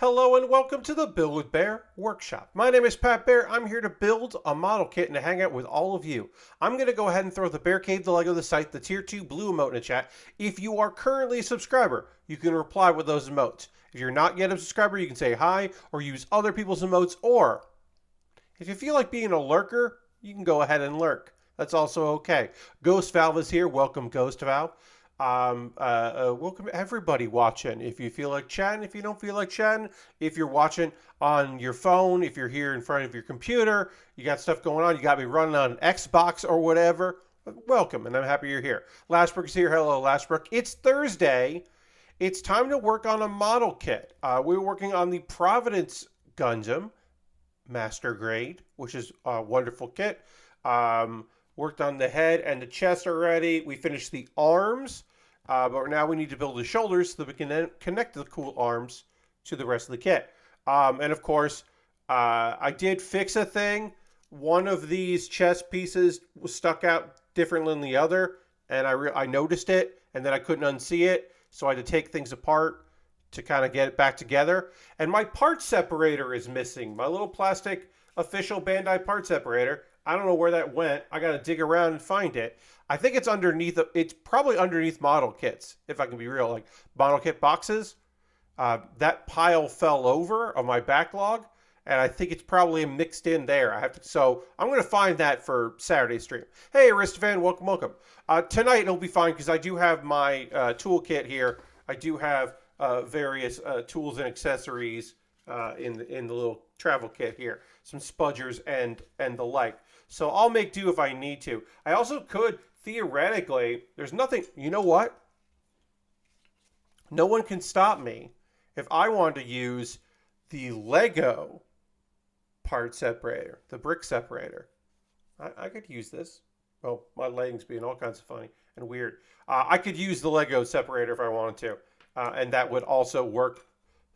Hello and welcome to the Build with Baer Workshop. My name is Pat Baer. I'm here to build a model kit and to hang out with all of you. I'm going to go ahead and throw the Bear Cave, the Lego, the site, the Tier 2 blue emote in the chat. If you are currently a subscriber, you can reply with those emotes. If you're not yet a subscriber, you can say hi or use other people's emotes. Or if you feel like being a lurker, you can go ahead and lurk. That's also okay. Ghost Valve is here. Welcome, Ghost Valve. Welcome everybody watching. If you feel like chatting, if you don't feel like chatting, if you're watching on your phone, if you're here in front of your computer, you got stuff going on, you got me running on an Xbox or whatever, welcome, and I'm happy you're here. Lashbrook is here. Hello, Lashbrook. It's Thursday. It's time to work on a model kit. We're working on the Providence Gundam Master Grade, which is a wonderful kit. Worked on the head and the chest already. We finished the arms, but now we need to build the shoulders so that we can then connect the cool arms to the rest of the kit. And of course, I did fix a thing. One of these chest pieces was stuck out differently than the other, and I noticed it, and then I couldn't unsee it, so I had to take things apart to kind of get it back together. And my part separator is missing. My little plastic official Bandai part separator. I don't know where that went. I got to dig around and find it. I think it's underneath. It's probably underneath model kits, if I can be real. Like model kit boxes. That pile fell over of my backlog, and I think it's probably mixed in there. So I'm going to find that for Saturday stream. Hey, Aristofan, welcome, welcome. Tonight it'll be fine because I do have my toolkit here. I do have various tools and accessories in the little travel kit here. Some spudgers and the like. So I'll make do if I need to. I also could, theoretically, there's nothing, you know what? No one can stop me if I want to use the Lego part separator, the brick separator. I could use this. Oh, my lighting's being all kinds of funny and weird. I could use the Lego separator if I wanted to. And that would also work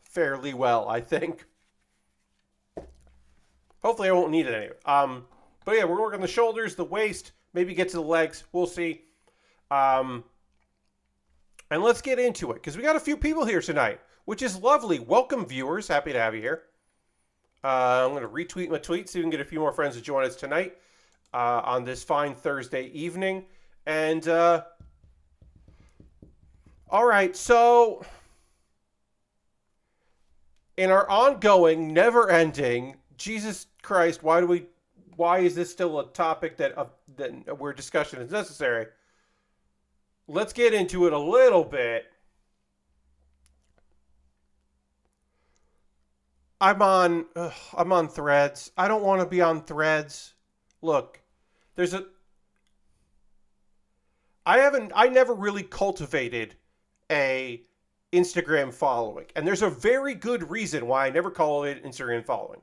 fairly well, I think. Hopefully I won't need it anyway. But yeah, we're working on the shoulders, the waist, maybe get to the legs. We'll see. And let's get into it, because we got a few people here tonight, which is lovely. Welcome, viewers. Happy to have you here. I'm going to retweet my tweet so we can get a few more friends to join us tonight on this fine Thursday evening. And, all right, so in our ongoing, never-ending, Jesus Christ, why is this still a topic that where discussion is necessary? Let's get into it a little bit. I'm on Threads. I don't want to be on Threads. Look, I never really cultivated a Instagram following, and there's a very good reason why I never cultivated Instagram following.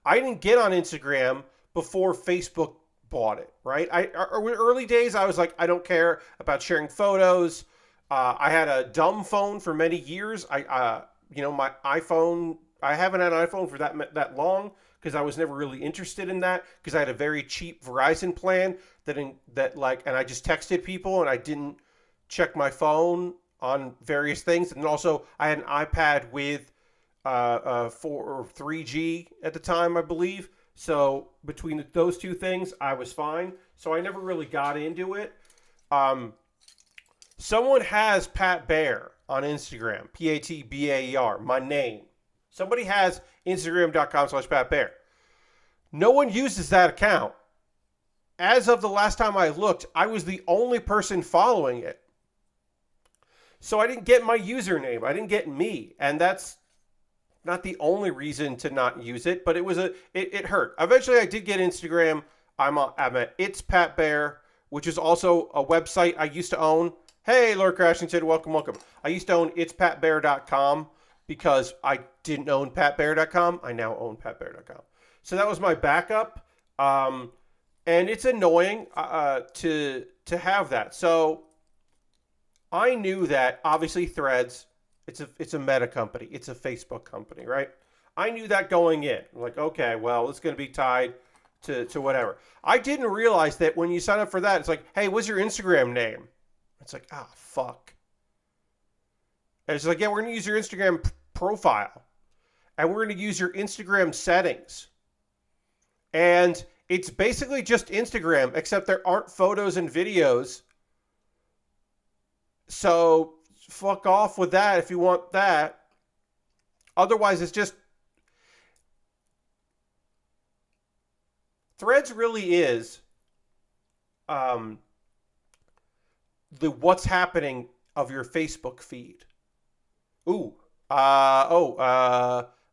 I didn't get on Instagram before Facebook bought it, right? Early days, I was like, I don't care about sharing photos. I had a dumb phone for many years. My iPhone, I haven't had an iPhone for that long because I was never really interested in that because I had a very cheap Verizon plan and I just texted people and I didn't check my phone on various things. And also I had an iPad with 3G at the time, I believe. So between those two things, I was fine. So I never really got into it. Someone has Pat Baer on Instagram, PATBAER, my name. Somebody has Instagram.com/Pat Baer. No one uses that account. As of the last time I looked, I was the only person following it. So I didn't get my username. I didn't get me. And that's not the only reason to not use it, but it hurt. Eventually, I did get Instagram. I'm at It's Pat Baer, which is also a website I used to own. Hey, Lord Crashington, welcome, welcome. I used to own itspatbear.com because I didn't own patbear.com. I now own patbear.com. So that was my backup, and it's annoying to have that. So I knew that obviously Threads. It's a meta company. It's a Facebook company, right? I knew that going in. I'm like, okay, well, it's going to be tied to whatever. I didn't realize that when you sign up for that, it's like, hey, what's your Instagram name? It's like, fuck. And it's like, yeah, we're going to use your Instagram profile. and we're going to use your Instagram settings. And it's basically just Instagram, except there aren't photos and videos. So fuck off with that if you want that. Otherwise, it's just... Threads really is the what's happening of your Facebook feed. Ooh.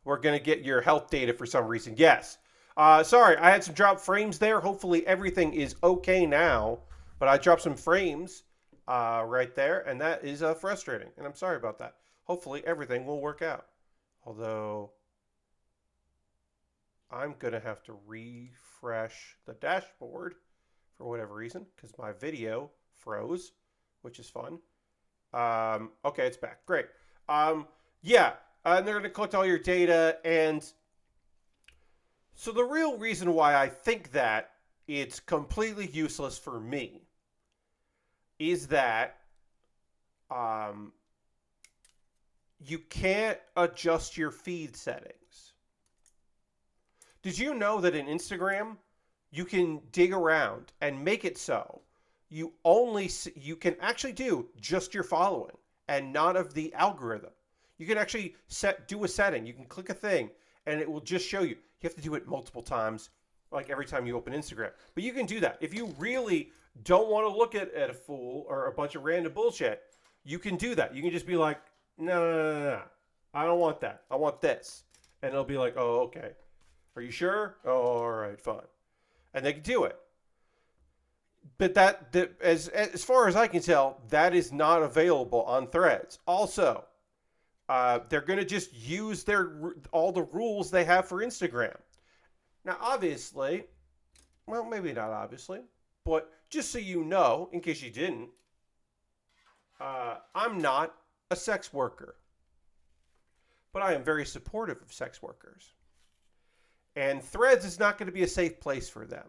We're going to get your health data for some reason. Yes. Sorry, I had some drop frames there. Hopefully everything is okay now. But I dropped some frames right there, and that is frustrating. And I'm sorry about that. Hopefully everything will work out. Although I'm going to have to refresh the dashboard for whatever reason because my video froze, which is fun. Okay, it's back. Great. Yeah, and they're going to collect all your data. And so the real reason why I think that it's completely useless for me is that you can't adjust your feed settings. Did you know that in Instagram, you can dig around and make it so you can actually do just your following and not of the algorithm. You can actually do a setting. You can click a thing and it will just show you. You have to do it multiple times, like every time you open Instagram. But you can do that. If you really don't want to look at a fool or a bunch of random bullshit, you can do that. You can just be like, no. I don't want that. I want this. And it'll be like, oh, okay. Are you sure? Oh, all right, fine. And they can do it. But as far as I can tell, that is not available on Threads. Also, they're going to just use all the rules they have for Instagram. Now, obviously, well, maybe not obviously, but just so you know, in case you didn't, I'm not a sex worker. But I am very supportive of sex workers. And Threads is not going to be a safe place for them.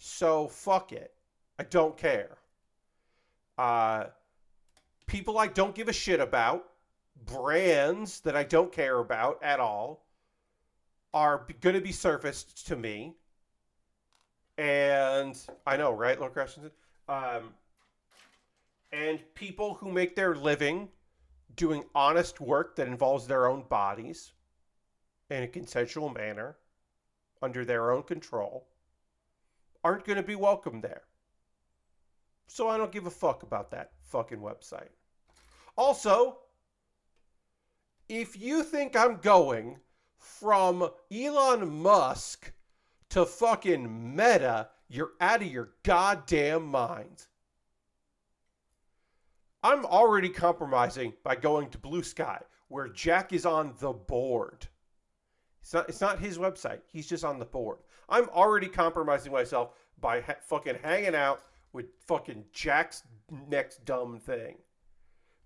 So fuck it. I don't care. People I don't give a shit about, brands that I don't care about at all, are going to be surfaced to me. And I know, right, Lord Christensen? And people who make their living doing honest work that involves their own bodies in a consensual manner, under their own control, aren't going to be welcome there. So I don't give a fuck about that fucking website. Also, if you think I'm going from Elon Musk to fucking Meta, you're out of your goddamn mind. I'm already compromising by going to Blue Sky, where Jack is on the board. It's not his website. He's just on the board. I'm already compromising myself by fucking hanging out with fucking Jack's next dumb thing.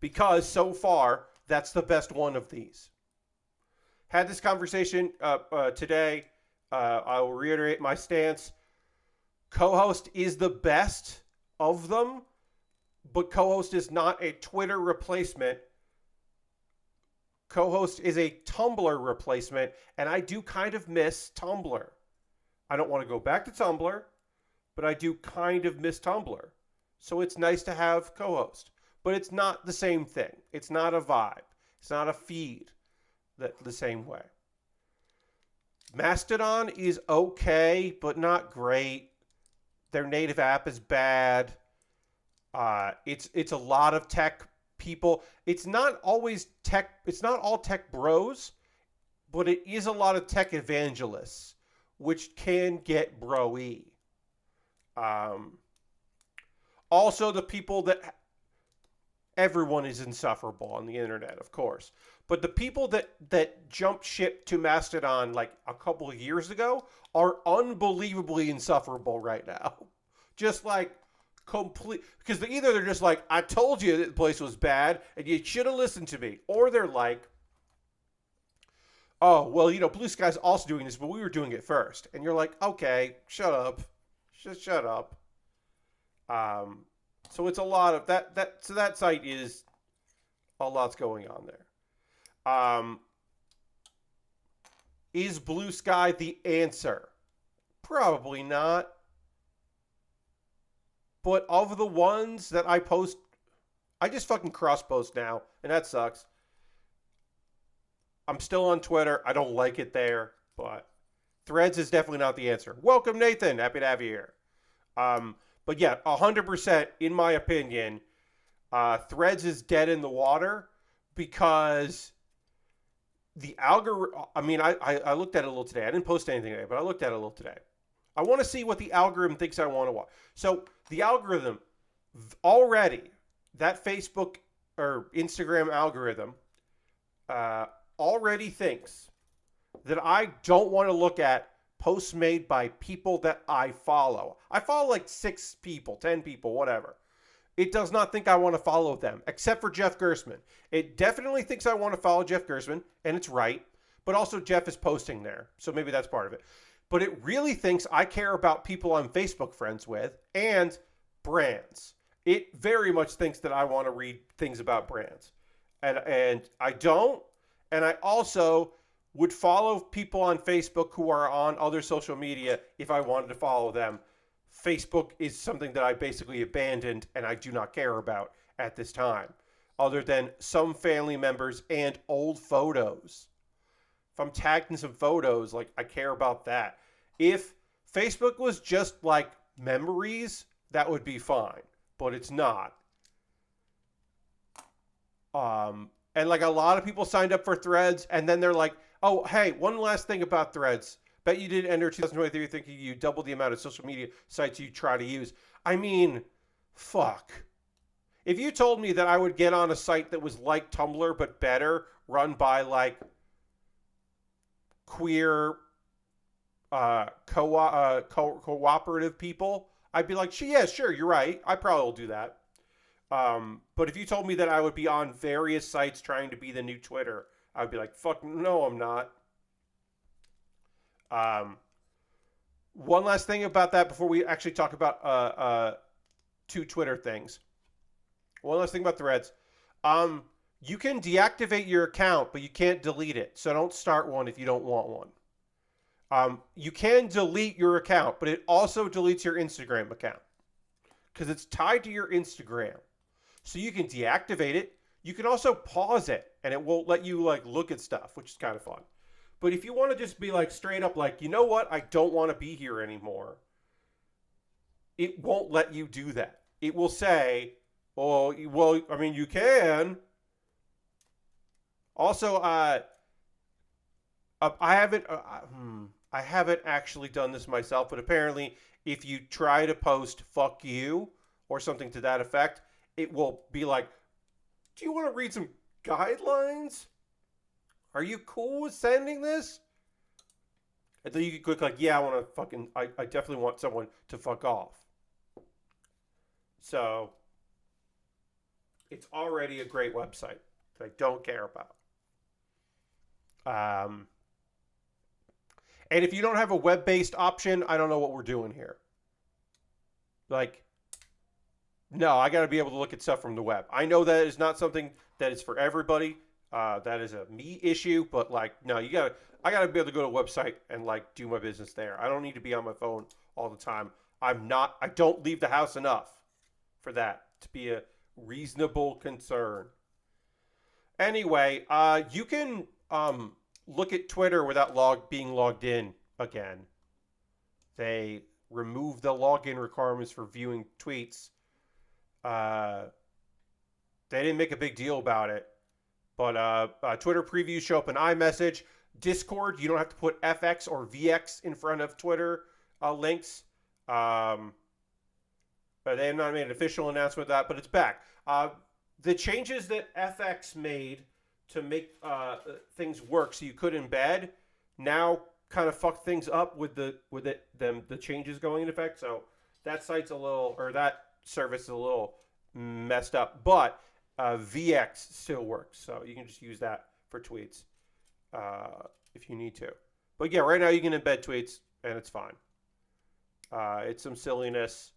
Because so far, that's the best one of these. Had this conversation today. I will reiterate my stance. Co-host is the best of them, but co-host is not a Twitter replacement. Co-host is a Tumblr replacement, and I do kind of miss Tumblr. I don't want to go back to Tumblr, but I do kind of miss Tumblr. So it's nice to have co-host. But it's not the same thing. It's not a vibe. It's not a feed the same way. Mastodon is okay, but not great. Their native app is bad. It's a lot of tech people. It's not always tech. It's not all tech bros, but it is a lot of tech evangelists, which can get bro-y. Also, the people that... Everyone is insufferable on the internet, of course. But the people that jumped ship to Mastodon like a couple of years ago are unbelievably insufferable right now. Just like complete... Because either they're just like, I told you that the place was bad and you should have listened to me. Or they're like, oh, well, Blue Sky's also doing this, but we were doing it first. And you're like, okay, shut up. Just shut up. So it's a lot of that. So that site is a lot's going on there. Is Blue Sky the answer? Probably not. But of the ones that I post, I just fucking cross post now, and that sucks. I'm still on Twitter. I don't like it there, but Threads is definitely not the answer. Welcome, Nathan. Happy to have you here. But yeah, 100% in my opinion, Threads is dead in the water because the algorithm. I mean, I looked at it a little today. I didn't post anything today, but I looked at it a little today. I want to see what the algorithm thinks I want to watch. So the algorithm already, that Facebook or Instagram algorithm, already thinks that I don't want to look at posts made by people that I follow. I follow like 6 people, 10 people, whatever. It does not think I want to follow them, except for Jeff Gersman. It definitely thinks I want to follow Jeff Gersman, and it's right. But also Jeff is posting there, so maybe that's part of it. But it really thinks I care about people I'm Facebook friends with and brands. It very much thinks that I want to read things about brands. And I don't. And I also would follow people on Facebook who are on other social media if I wanted to follow them. Facebook is something that I basically abandoned and I do not care about at this time, other than some family members and old photos. If I'm tagged in some photos, like, I care about that. If Facebook was just like memories, that would be fine, but it's not. And like a lot of people signed up for Threads, and then they're like, oh, hey, one last thing about Threads. Bet you did enter 2023 thinking you doubled the amount of social media sites you try to use. I mean, fuck. If you told me that I would get on a site that was like Tumblr but better, run by like queer cooperative people, I'd be like, yeah, sure, you're right. I probably will do that. But if you told me that I would be on various sites trying to be the new Twitter, I'd be like, fuck, no, I'm not. One last thing about that before we actually talk about 2 Twitter things. One last thing about Threads. You can deactivate your account, but you can't delete it. So don't start one if you don't want one. You can delete your account, but it also deletes your Instagram account because it's tied to your Instagram. So you can deactivate it. You can also pause it, and it won't let you like look at stuff, which is kind of fun. But if you want to just be like straight up like, you know what, I don't want to be here anymore, it won't let you do that. It will say, oh, well, I mean, you can. Also, I haven't actually done this myself, but apparently if you try to post fuck you or something to that effect, it will be like, do you want to read some guidelines? Are you cool with sending this? And then you can click like, yeah, I definitely want someone to fuck off. So it's already a great website that I don't care about. And if you don't have a web-based option, I don't know what we're doing here. Like, no, I got to be able to look at stuff from the web. I know that is not something that is for everybody. That is a me issue, but like, no, I gotta be able to go to a website and like do my business there. I don't need to be on my phone all the time. I don't leave the house enough for that to be a reasonable concern. Anyway, you can look at Twitter without being logged in again. They removed the login requirements for viewing tweets. They didn't make a big deal about it. But Twitter previews show up in iMessage. Discord, you don't have to put FX or VX in front of Twitter links. But they have not made an official announcement of that, but it's back. The changes that FX made to make things work so you could embed now kind of fuck things up with the changes going into effect. So that that service is a little messed up. But VX still works, so you can just use that for tweets if you need to. But yeah, right now you can embed tweets, and it's fine. It's some silliness.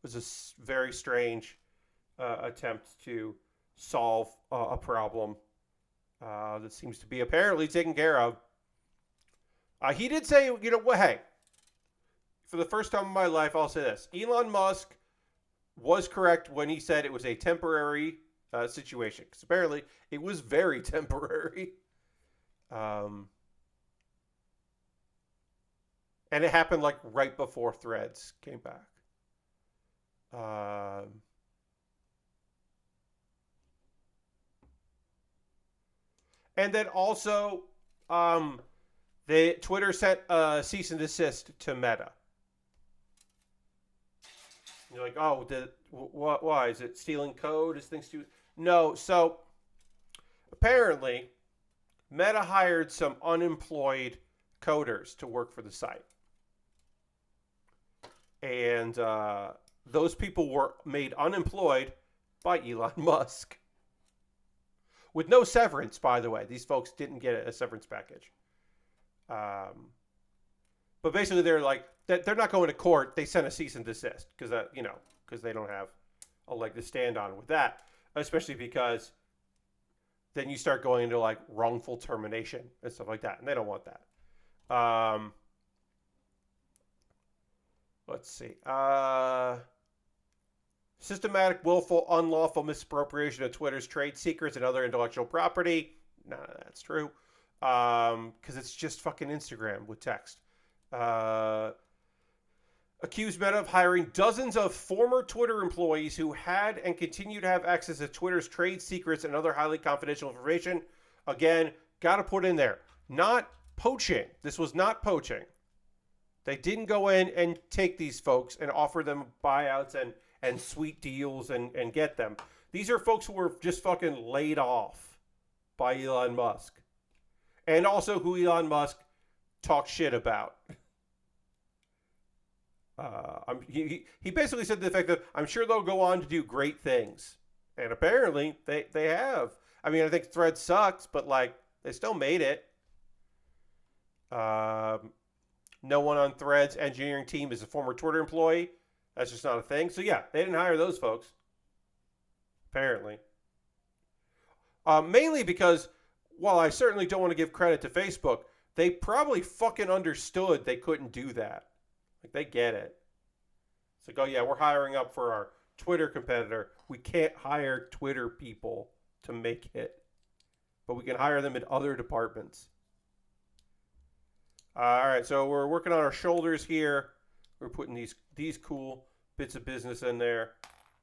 It was a very strange attempt to solve a problem that seems to be apparently taken care of. He did say, you know what, hey, for the first time in my life, I'll say this. Elon Musk was correct when he said it was a temporary situation. Because apparently it was very temporary. And it happened like right before Threads came back. And then also, Twitter sent a cease and desist to Meta. You're like, oh, why? Is it stealing code? Is things too? No. So apparently, Meta hired some unemployed coders to work for the site. And those people were made unemployed by Elon Musk. With no severance, by the way. These folks didn't get a severance package. But basically, they're like, they're not going to court. They sent a cease and desist because they don't have a leg to stand on with that. Especially because then you start going into like wrongful termination and stuff like that, and they don't want that. Let's see. Systematic, willful, unlawful misappropriation of Twitter's trade secrets and other intellectual property. None of that's true. Because it's just fucking Instagram with text. Accused Meta of hiring dozens of former Twitter employees who had and continue to have access to Twitter's trade secrets and other highly confidential information. Again, got to put in there. Not poaching. This was not poaching. They didn't go in and take these folks and offer them buyouts and sweet deals and get them. These are folks who were just fucking laid off by Elon Musk. And also who Elon Musk talked shit about. He basically said the fact that I'm sure they'll go on to do great things. And apparently they have. I mean, I think Thread sucks, but like they still made it. No one on Thread's engineering team is a former Twitter employee. That's just not a thing. So yeah, they didn't hire those folks. Apparently. Mainly because, while I certainly don't want to give credit to Facebook, they probably fucking understood they couldn't do that. Like, they get it. It's like, oh yeah, we're hiring up for our Twitter competitor. We can't hire Twitter people to make it. But we can hire them in other departments. All right, so we're working on our shoulders here. We're putting these cool bits of business in there,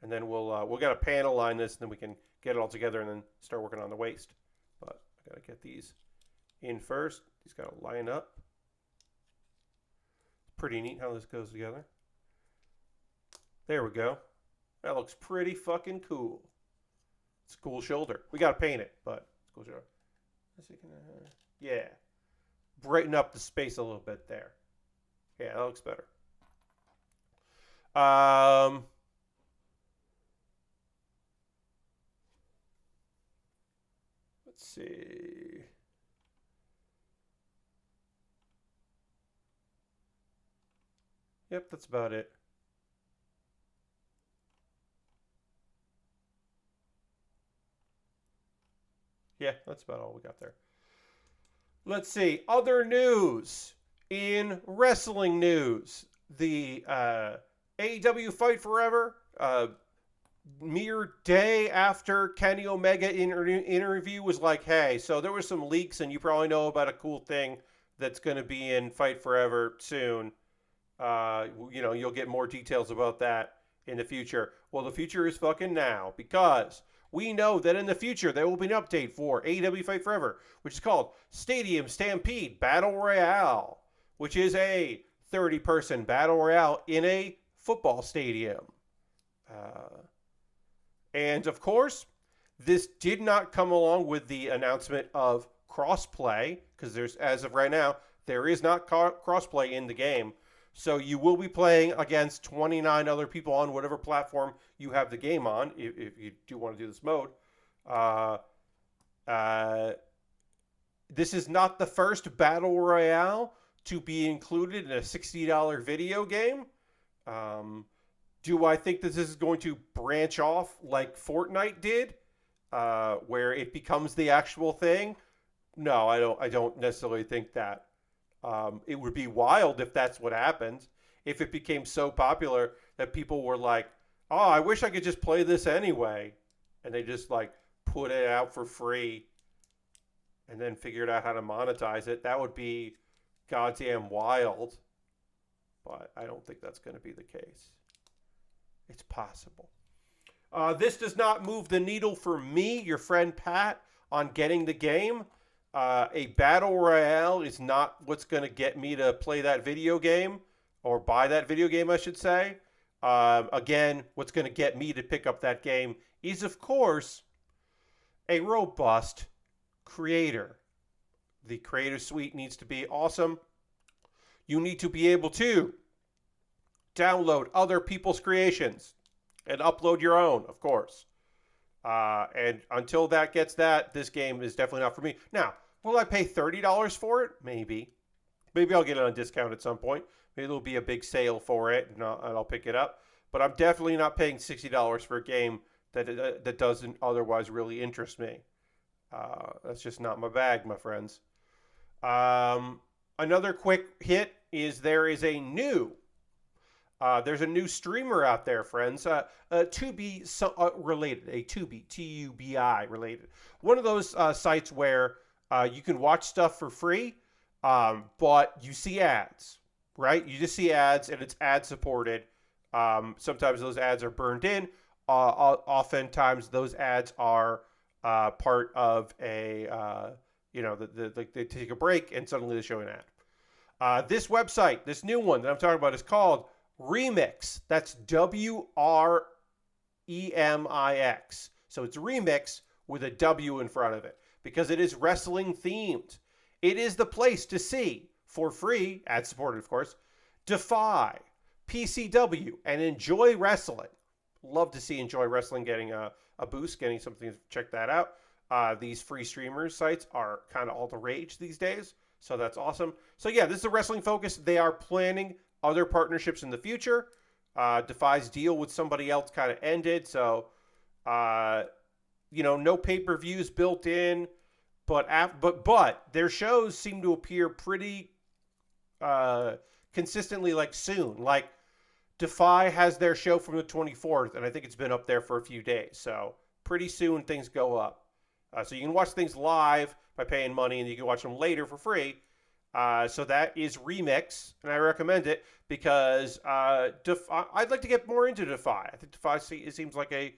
and then we'll get a panel line this, and then we can get it all together, and then start working on the waist. But I gotta get these in first. These gotta line up. Pretty neat how this goes together. There we go. That looks pretty fucking cool. It's a cool shoulder. We gotta paint it, but it's a cool shoulder. Yeah. Brighten up the space a little bit there. Yeah, that looks better. Let's see. Yep, that's about it. Yeah, that's about all we got there. Let's see. Other news. In wrestling news, the AEW Fight Forever, mere day after Kenny Omega interview was like, hey, so there was some leaks and you probably know about a cool thing that's going to be in Fight Forever soon. You'll get more details about that in the future. Well, the future is fucking now, because we know that in the future there will be an update for AEW Fight Forever, which is called Stadium Stampede Battle Royale, which is a 30-person battle royale in a football stadium. And of course, this did not come along with the announcement of crossplay, because as of right now, there is not crossplay in the game. So you will be playing against 29 other people on whatever platform you have the game on, if you do want to do this mode. This is not the first Battle Royale to be included in a $60 video game. Do I think that this is going to branch off like Fortnite did, where it becomes the actual thing? No, I don't necessarily think that. It would be wild if that's what happened. If it became so popular that people were like, "Oh, I wish I could just play this anyway," and they just like put it out for free and then figured out how to monetize it. That would be goddamn wild. But I don't think that's going to be the case. It's possible. This does not move the needle for me, your friend Pat, on getting the game. A battle royale is not what's going to get me to play that video game, or buy that video game, I should say. Again, what's going to get me to pick up that game is, of course, a robust creator. The creator suite needs to be awesome. You need to be able to download other people's creations and upload your own, of course. And until that gets that, this game is definitely not for me. Now, will I pay $30 for it? Maybe. Maybe I'll get it on discount at some point. Maybe there'll be a big sale for it, and I'll pick it up. But I'm definitely not paying $60 for a game that doesn't otherwise really interest me. That's just not my bag, my friends. Another quick hit is there's a new streamer out there, friends. Tubi related, a Tubi, Tubi related. One of those sites where you can watch stuff for free, but you see ads, right? You just see ads, and it's ad supported. Sometimes those ads are burned in. Oftentimes those ads are part of a they take a break and suddenly they show an ad. This website, this new one that I'm talking about, is called Remix. That's WREMIX. So it's Remix with a W in front of it because it is wrestling themed. It is the place to see, for free, ad supported of course, Defy, PCW, and Enjoy Wrestling. Love to see Enjoy Wrestling getting a boost, getting something to check that out. These free streamers sites are kind of all the rage these days, so that's awesome. So yeah, this is a wrestling focus. They are planning other partnerships in the future. Defy's deal with somebody else kind of ended, so no pay-per-views built in, but their shows seem to appear pretty consistently, like soon. Like Defy has their show from the 24th, and I think it's been up there for a few days. So pretty soon things go up. So you can watch things live by paying money, and you can watch them later for free. So that is Remix, and I recommend it because I'd like to get more into Defy. I think Defy it seems like a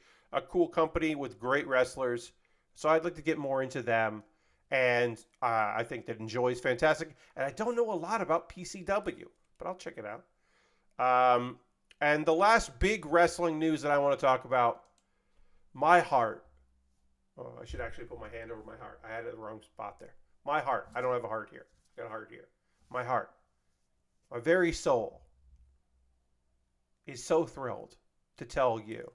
cool company with great wrestlers. So I'd like to get more into them. And I think that Enjoy is fantastic. And I don't know a lot about PCW, but I'll check it out. And the last big wrestling news that I want to talk about, my heart. Oh, I should actually put my hand over my heart. I had it in the wrong spot there. My heart. I don't have a heart here. I got a heart here. My heart. My very soul is so thrilled to tell you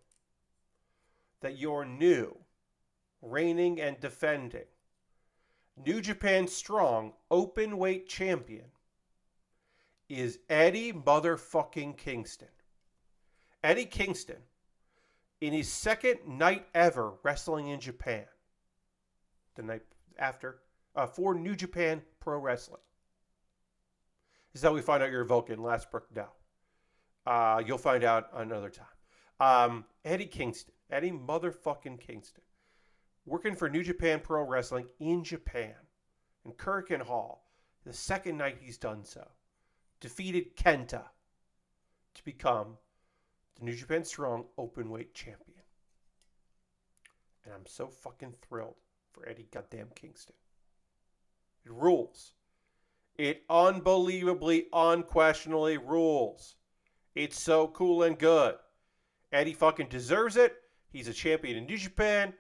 that your new, reigning and defending, New Japan Strong Openweight Champion is Eddie motherfucking Kingston. Eddie Kingston, in his second night ever wrestling in Japan, the night after, for New Japan Pro Wrestling. This is how we find out you're a Vulcan, Lastbrook. No. You'll find out another time. Eddie Kingston. Eddie motherfucking Kingston. Working for New Japan Pro Wrestling in Japan. In Kurikan Hall. The second night he's done so. Defeated Kenta to become the New Japan Strong Openweight Champion. And I'm so fucking thrilled for Eddie goddamn Kingston. It rules. It unbelievably, unquestionably rules. It's so cool and good. Eddie fucking deserves it. He's a champion in New Japan.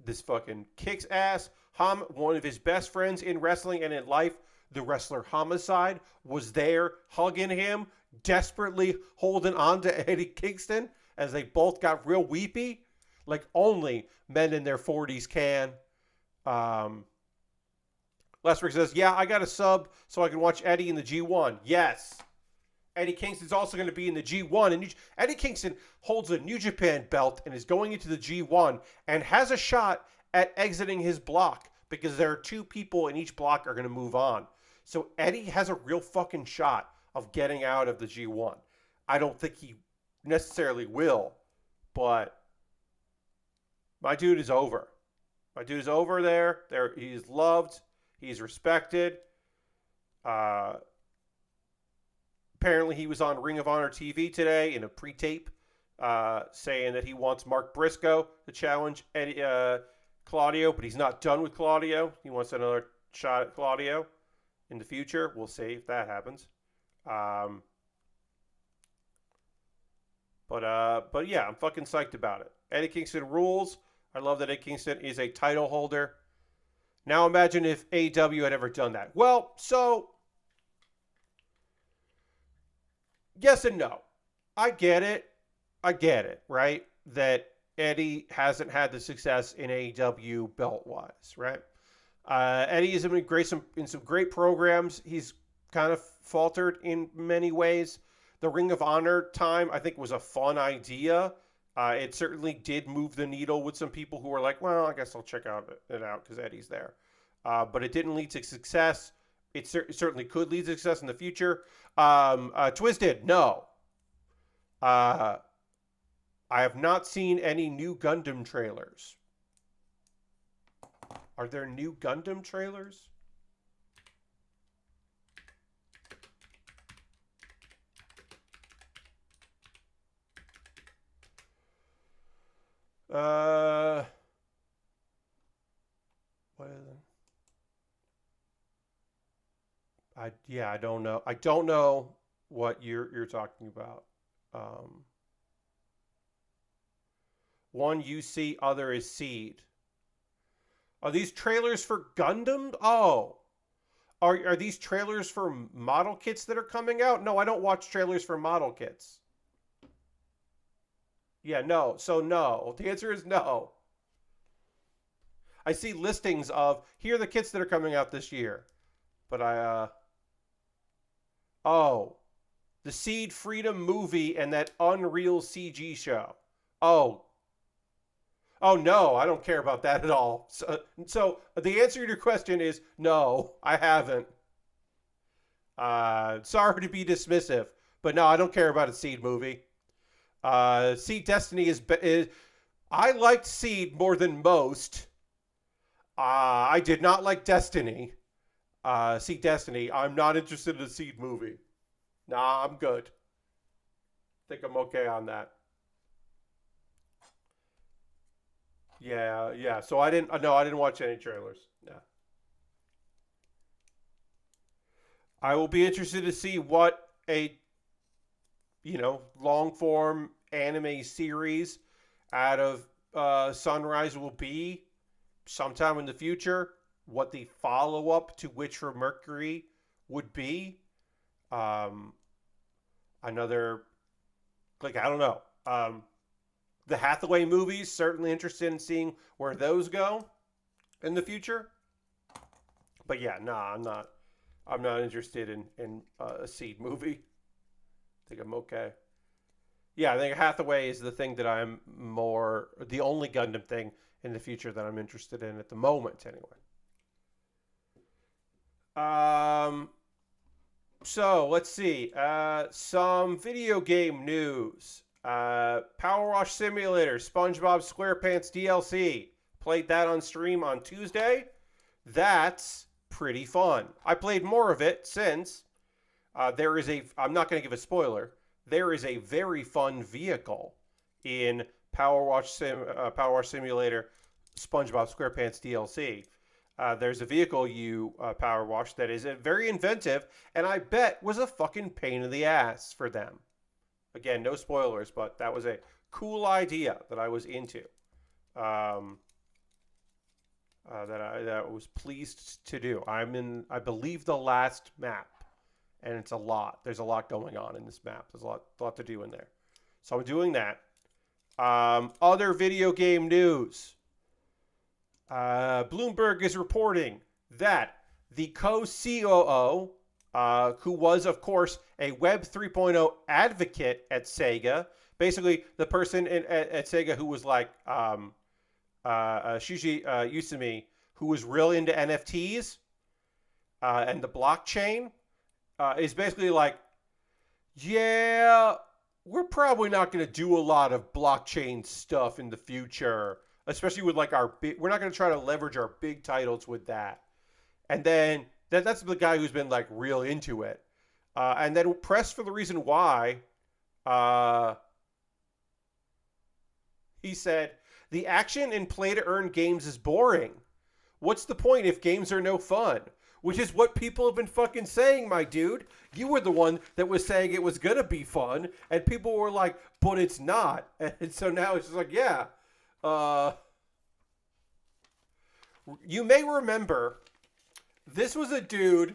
This fucking kicks ass. One of his best friends in wrestling and in life, the wrestler Homicide, was there hugging him, desperately holding on to Eddie Kingston as they both got real weepy, like only men in their 40s can. Lestberg says, yeah, I got a sub so I can watch Eddie in the G1. Yes. Eddie Kingston's also going to be in the G1. And Eddie Kingston holds a New Japan belt and is going into the G1 and has a shot at exiting his block because there are two people in each block are going to move on. So Eddie has a real fucking shot of getting out of the G1. I don't think he necessarily will, but my dude is over. My dude is over there. He's loved. He's respected. Apparently, he was on Ring of Honor TV today in a pre-tape, saying that he wants Mark Briscoe to challenge Eddie, Claudio, but he's not done with Claudio. He wants another shot at Claudio in the future. We'll see if that happens. But yeah, I'm fucking psyched about it. Eddie Kingston rules. I love that Eddie Kingston is a title holder. Now imagine if AEW had ever done that. Well, so yes and no. I get it, right? That Eddie hasn't had the success in AEW belt-wise, right? Eddie has been in some great programs. He's kind of faltered in many ways. The Ring of Honor time, I think, was a fun idea. It certainly did move the needle with some people who were like, well, I guess I'll check it out because Eddie's there. But it didn't lead to success. It certainly could lead to success in the future. Twisted, no. I have not seen any new Gundam trailers. Are there new Gundam trailers? What is it? I don't know. I don't know what you're talking about. One UC, other is Seed. Are these trailers for Gundam? Oh. Are these trailers for model kits that are coming out? No, I don't watch trailers for model kits. Yeah, no. So no. The answer is no. I see listings of here are the kits that are coming out this year. But oh. The Seed Freedom movie and that Unreal CG show. Oh. Oh, no, I don't care about that at all. So the answer to your question is no, I haven't. Sorry to be dismissive, but no, I don't care about a Seed movie. Seed Destiny is I liked Seed more than most. I did not like Destiny. Seed Destiny. I'm not interested in a Seed movie. Nah, I'm good. Think I'm okay on that. Yeah. So I didn't watch any trailers. No. I will be interested to see what a long form anime series out of Sunrise will be sometime in the future. What the follow up to Witch from Mercury would be. Another, like, I don't know. The Hathaway movies, certainly interested in seeing where those go in the future. But yeah, I'm not interested in a Seed movie. I think I'm okay. Yeah, I think Hathaway is the thing that the only Gundam thing in the future that I'm interested in at the moment, anyway. So let's see. Some video game news. Power Wash Simulator, SpongeBob SquarePants DLC. Played that on stream on Tuesday. That's pretty fun. I played more of it since I'm not going to give a spoiler. There is a very fun vehicle in Power Wash Simulator SpongeBob SquarePants DLC. There's a vehicle you power wash that is very inventive, and I bet was a fucking pain in the ass for them. Again, no spoilers, but that was a cool idea that I was into. That I was pleased to do. I'm in, I believe, the last map, and it's a lot. There's a lot going on in this map. There's a lot to do in there. So I'm doing that. Other video game news. Bloomberg is reporting that the co-COO, who was, of course, a Web 3.0 advocate at Sega, basically the person at Sega who was like Shuji Usumi, who was real into NFTs, and the blockchain is basically like, yeah, we're probably not going to do a lot of blockchain stuff in the future, especially with like our big. We're not going to try to leverage our big titles with that. And then that's the guy who's been like real into it. And then pressed for the reason why, uh, he said the action in play to earn games is boring. What's the point if games are no fun? Which is what people have been fucking saying, my dude. You were the one that was saying it was gonna be fun, and people were like, but it's not. And so now it's just like, yeah. Uh, you may remember this was a dude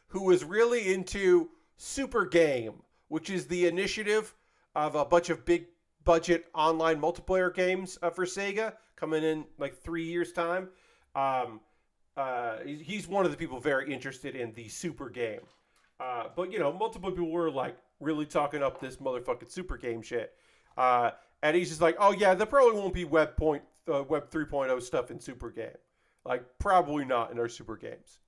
who was really into Super Game, which is the initiative of a bunch of big budget online multiplayer games for Sega coming in like 3 years' time. Um, he's one of the people very interested in the Super Game. But, you know, multiple people were like really talking up this motherfucking Super Game shit. And he's just like, oh, yeah, there probably won't be Web 3.0 stuff in Super Game. Like, probably not in our Super Games.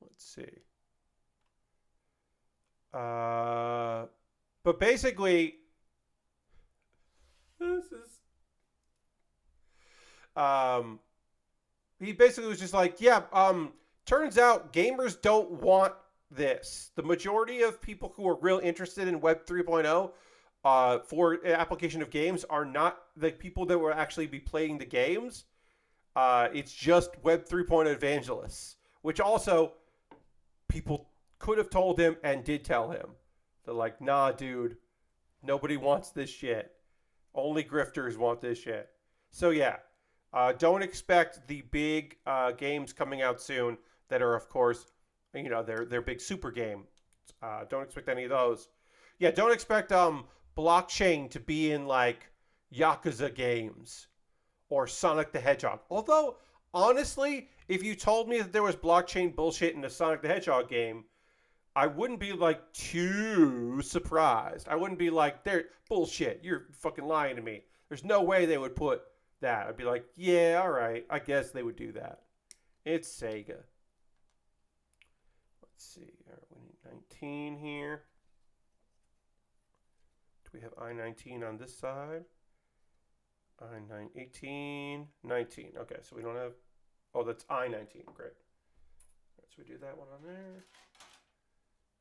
Let's see. But basically, this is he basically was just like, yeah, turns out gamers don't want this. The majority of people who are real interested in Web 3.0 for application of games are not the people that will actually be playing the games. It's just Web 3.0 evangelists, which also people could have told him and did tell him. They're like, nah, dude, nobody wants this shit. Only grifters want this shit. So yeah, don't expect the big games coming out soon that are, of course, you know, they're big super game. Don't expect any of those. Yeah, don't expect blockchain to be in like Yakuza games or Sonic the Hedgehog. Although, honestly, if you told me that there was blockchain bullshit in a Sonic the Hedgehog game, I wouldn't be like too surprised. I wouldn't be like, they're bullshit. You're fucking lying to me. There's no way they would put that. I'd be like, yeah, all right. I guess they would do that. It's Sega. Let's see. All right, we need 19 here. Do we have I-19 on this side? I-9, 18, 19. Okay, so we don't have... Oh, that's I-19. Great. Right, so we do that one on there.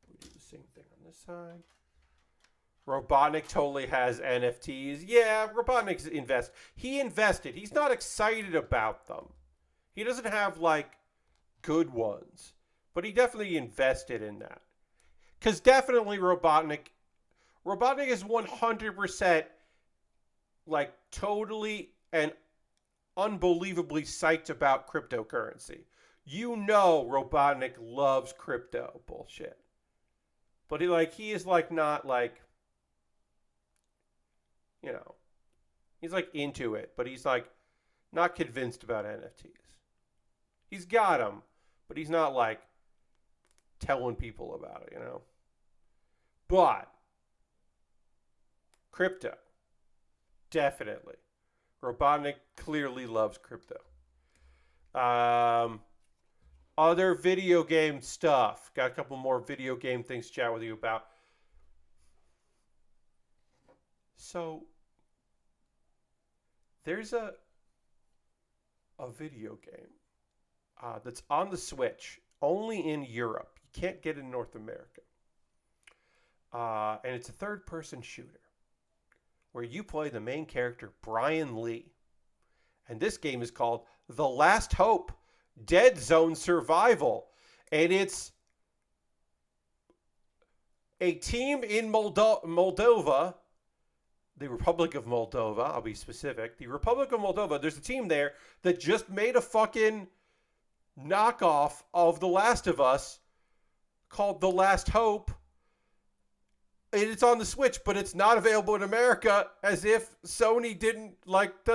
We do the same thing on this side. Robotnik totally has NFTs. Yeah, Robotnik invests. He invested. He's not excited about them. He doesn't have, like, good ones. But he definitely invested in that. Because definitely Robotnik is 100%, like, totally and unbelievably psyched about cryptocurrency. You know Robotnik loves crypto bullshit. But he is like not like, you know, he's like into it, but he's like not convinced about NFTs. He's got them, but he's not like telling people about it, you know. But crypto, definitely. Robotnik clearly loves crypto. Other video game stuff. Got a couple more video game things to chat with you about. So, there's a video game that's on the Switch, only in Europe. You can't get it in North America. And it's a third-person shooter where you play the main character, Brian Lee. And this game is called The Last Hope, Dead Zone Survival. And it's a team in Moldova, the Republic of Moldova, I'll be specific. The Republic of Moldova, there's a team there that just made a fucking knockoff of The Last of Us called The Last Hope. And it's on the Switch, but it's not available in America, as if Sony didn't,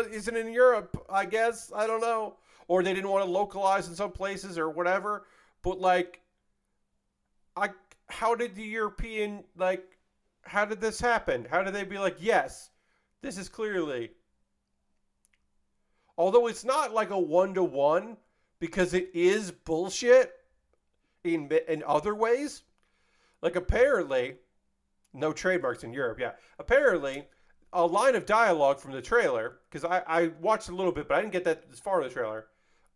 isn't in Europe, I guess. I don't know. Or they didn't want to localize in some places or whatever. But, how did the European, how did this happen? How did they be like, yes, this is clearly... Although it's not like a 1-to-1 because it is bullshit in other ways. Like apparently, no trademarks in Europe, yeah. Apparently, a line of dialogue from the trailer, because I watched a little bit, but I didn't get that as far in the trailer.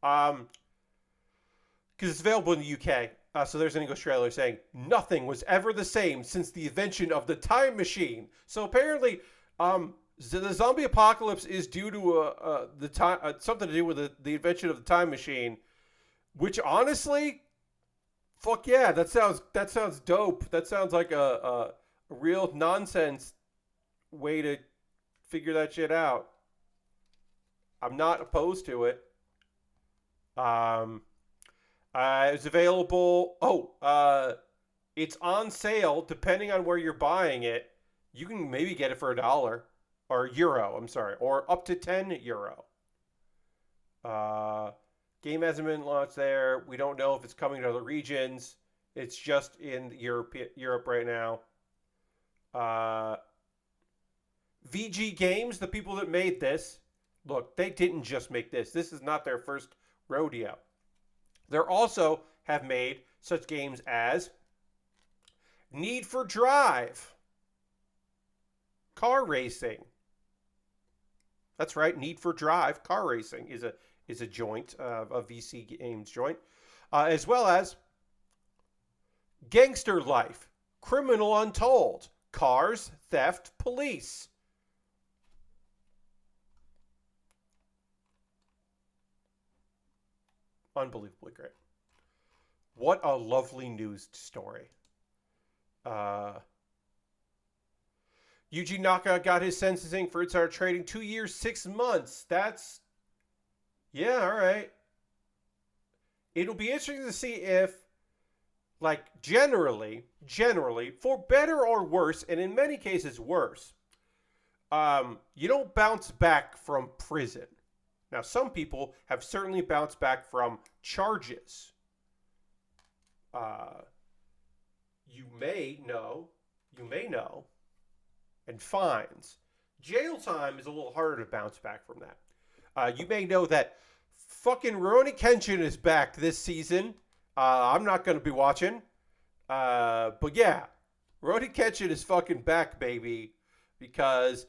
Because it's available in the UK. So there's an English trailer saying, nothing was ever the same since the invention of the time machine. So apparently, the zombie apocalypse is due to the time something to do with the invention of the time machine, which honestly, fuck yeah, that sounds dope. That sounds like a real nonsense way to figure that shit out. I'm not opposed to it. It's available. It's on sale depending on where you're buying it. You can maybe get it for $1 or euro. I'm sorry, or up to €10. Game hasn't been launched there. We don't know if it's coming to other regions. It's just in Europe right now. VG Games, the people that made this, look, they didn't just make this. This is not their first rodeo. They also have made such games as Need for Drive, car racing. That's right, Need for Drive, car racing is a joint, a VC Games joint, as well as Gangster Life, Criminal Untold, Cars, Theft, Police. Unbelievably great. What a lovely news story. Yuji Naka got his sentencing for insider trading 2 years, 6 months. That's, yeah, all right. It'll be interesting to see if, like, generally, for better or worse, and in many cases worse, you don't bounce back from prison. Now, some people have certainly bounced back from charges. You may know, and fines. Jail time is a little harder to bounce back from that. You may know that fucking Rurouni Kenshin is back this season. I'm not going to be watching. But yeah, Rurouni Kenshin is fucking back, baby. Because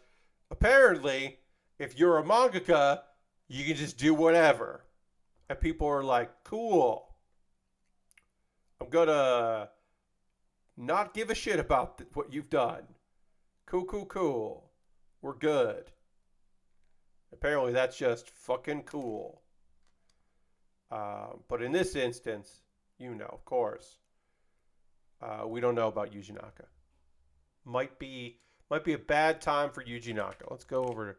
apparently, if you're a mangaka, you can just do whatever. And people are like, cool. I'm going to not give a shit about what you've done. Cool. We're good. Apparently that's just fucking cool. But in this instance, of course, we don't know about Yuji Naka. Might be a bad time for Yuji Naka. Let's go over to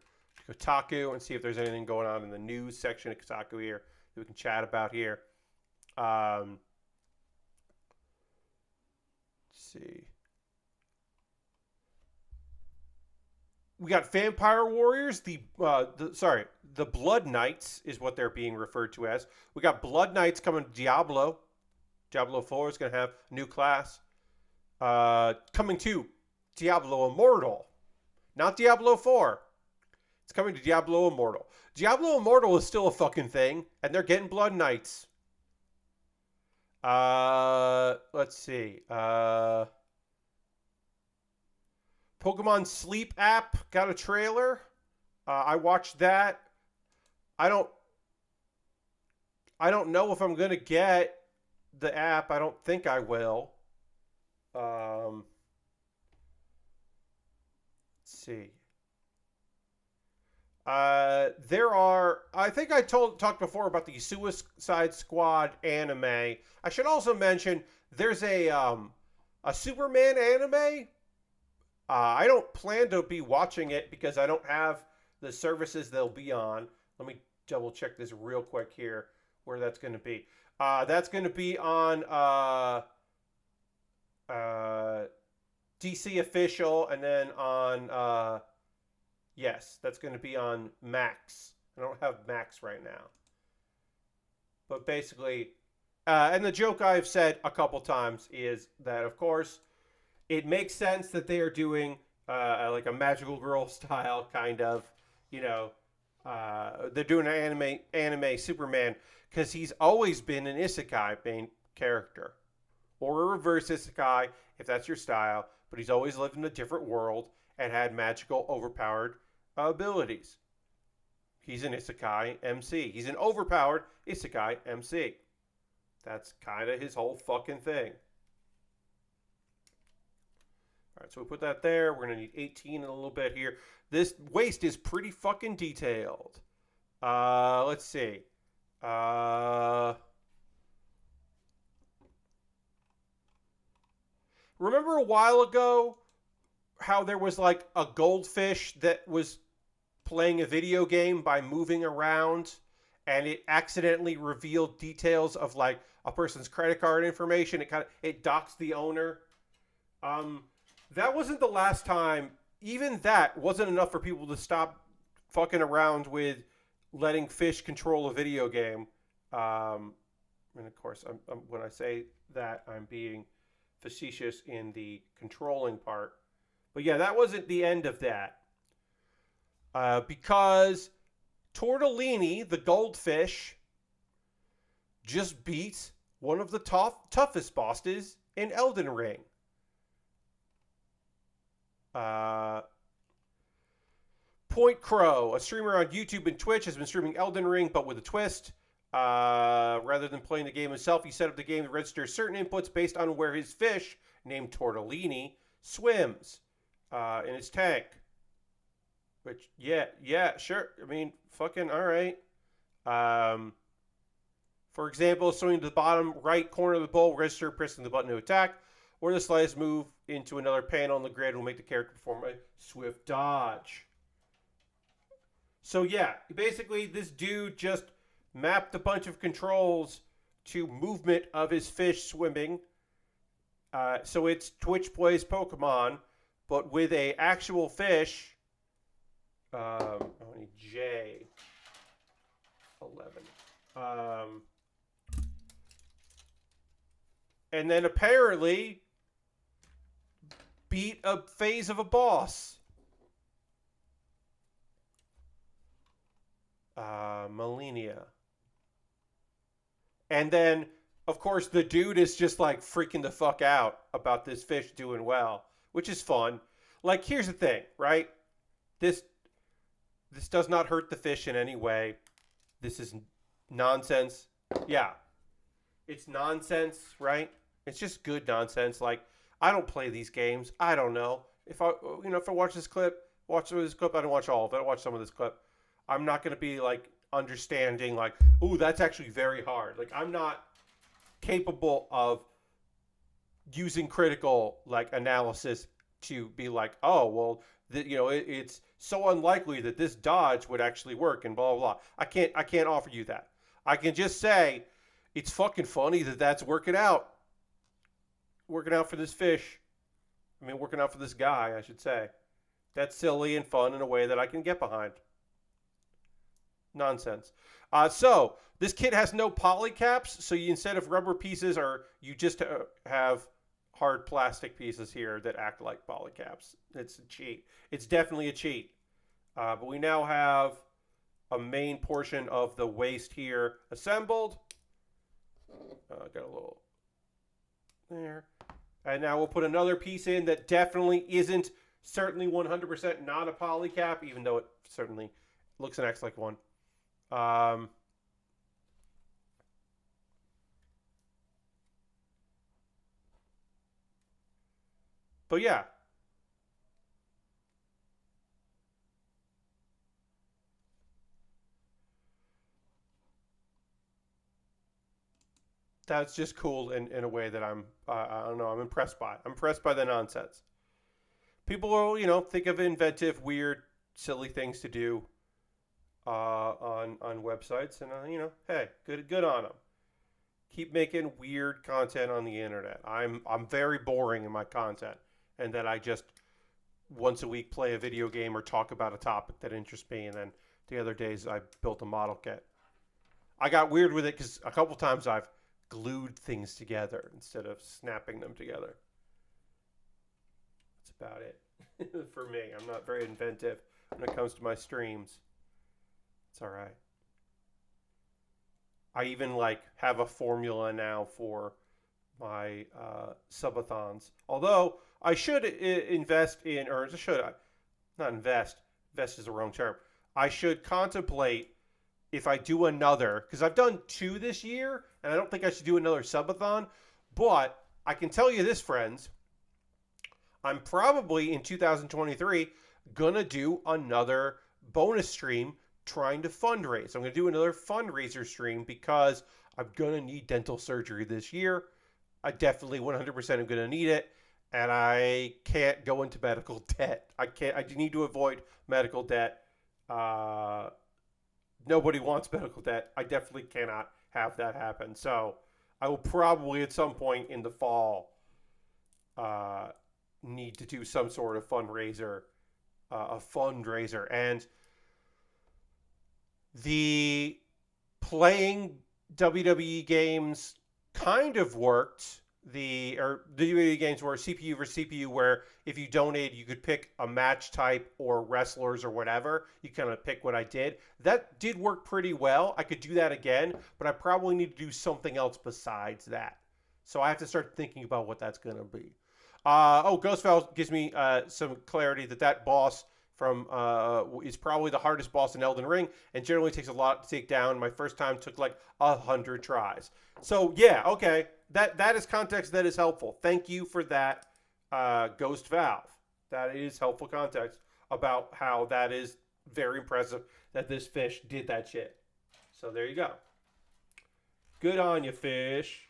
Kotaku and see if there's anything going on in the news section of Kotaku here that we can chat about here. Let's see. We got Vampire Warriors. The Blood Knights is what they're being referred to as. We got Blood Knights coming to Diablo. Diablo 4 is going to have a new class. Coming to Diablo Immortal. Not Diablo 4. It's coming to Diablo Immortal. Diablo Immortal is still a fucking thing, and they're getting Blood Knights. Let's see. Pokemon Sleep app got a trailer. I watched that. I don't know if I'm gonna get the app. I don't think I will. Let's see. There are. I think I talked before about the Suicide Squad anime. I should also mention there's a Superman anime. I don't plan to be watching it because I don't have the services they'll be on. Let me double check this real quick here where that's going to be. That's going to be on DC Official, and then on yes, that's going to be on Max. I don't have Max right now. But basically, and the joke I've said a couple times is that, of course, it makes sense that they are doing like a magical girl style kind of, They're doing an anime Superman because he's always been an isekai main character or a reverse isekai if that's your style. But he's always lived in a different world and had magical, overpowered abilities. He's an isekai MC. He's an overpowered isekai MC. That's kind of his whole fucking thing. All right, so we put that there. We're going to need 18 in a little bit here. This waist is pretty fucking detailed. Let's see. Remember a while ago how there was like a goldfish that was playing a video game by moving around and it accidentally revealed details of like a person's credit card information. It doxed the owner. That wasn't the last time. Even that wasn't enough for people to stop fucking around with letting fish control a video game. And of course, when I say that, I'm being facetious in the controlling part. But yeah, that wasn't the end of that. Because Tortellini, the goldfish, just beat one of the toughest bosses in Elden Ring. Point Crow, a streamer on YouTube and Twitch, has been streaming Elden Ring, but with a twist. Rather than playing the game himself, he set up the game to register certain inputs based on where his fish, named Tortellini, swims in his tank. Which, yeah, sure. I mean, fucking all right. For example, swimming to the bottom right corner of the bowl, register pressing the button to attack, or the slightest move into another panel on the grid will make the character perform a swift dodge. So yeah, basically this dude just mapped a bunch of controls to movement of his fish swimming. So it's Twitch plays Pokemon, but with a actual fish. I need J11. And then apparently beat a phase of a boss. Melania. And then, of course, the dude is just like freaking the fuck out about this fish doing well, which is fun. Like, here's the thing, right? This does not hurt the fish in any way. This is nonsense. Yeah. It's nonsense, right? It's just good nonsense. Like, I don't play these games. I don't know. If I watch this clip, I don't watch all of it. I watch some of this clip. I'm not going to be like understanding like, ooh, that's actually very hard. Like, I'm not capable of using critical like analysis to be like, oh, well, it's so unlikely that this dodge would actually work and blah, blah, blah. I can't offer you that. I can just say it's fucking funny that that's working out. Working out for this fish. I mean, working out for this guy, I should say. That's silly and fun in a way that I can get behind. Nonsense. So this kit has no poly caps. So instead of rubber pieces, you just have hard plastic pieces here that act like poly caps. It's a cheat. It's definitely a cheat. But we now have a main portion of the waist here assembled. Got a little there. And now we'll put another piece in that definitely isn't, certainly 100% not a poly cap, even though it certainly looks and acts like one. But yeah. That's just cool in a way that I don't know, I'm impressed by. I'm impressed by the nonsense. People will, think of inventive, weird, silly things to do on websites, and hey, good on them. Keep making weird content on the internet. I'm very boring in my content, and that I just once a week play a video game or talk about a topic that interests me, and then the other days I built a model kit. I got weird with it because a couple times I've glued things together instead of snapping them together. That's about it for me. I'm not very inventive when it comes to my streams. It's all right. I even like have a formula now for my subathons. Although I should invest in, or should I? Not invest. Invest is the wrong term. I should contemplate if I do another, because I've done 2 this year, and I don't think I should do another subathon. But I can tell you this, friends, I'm probably in 2023 gonna do another bonus stream trying to fundraise. I'm gonna do another fundraiser stream because I'm gonna need dental surgery this year. I definitely 100% am gonna need it, and I can't go into medical debt. I can't. I need to avoid medical debt. Uh, Nobody wants medical debt. I definitely cannot have that happen. So I will probably at some point in the fall uh, need to do some sort of fundraiser. And the playing WWE games kind of worked. The WWE games were CPU versus CPU, where if you donated, you could pick a match type or wrestlers or whatever. You kind of pick what I did. That did work pretty well. I could do that again, but I probably need to do something else besides that. So I have to start thinking about what that's going to be. Ghostfell gives me some clarity that boss from is probably the hardest boss in Elden Ring, and generally takes a lot to take down. My first time took like 100 tries. So yeah, okay, that is context that is helpful. Thank you for that, Ghost Valve. That is helpful context about how that is very impressive that this fish did that shit. So there you go. Good on you, fish.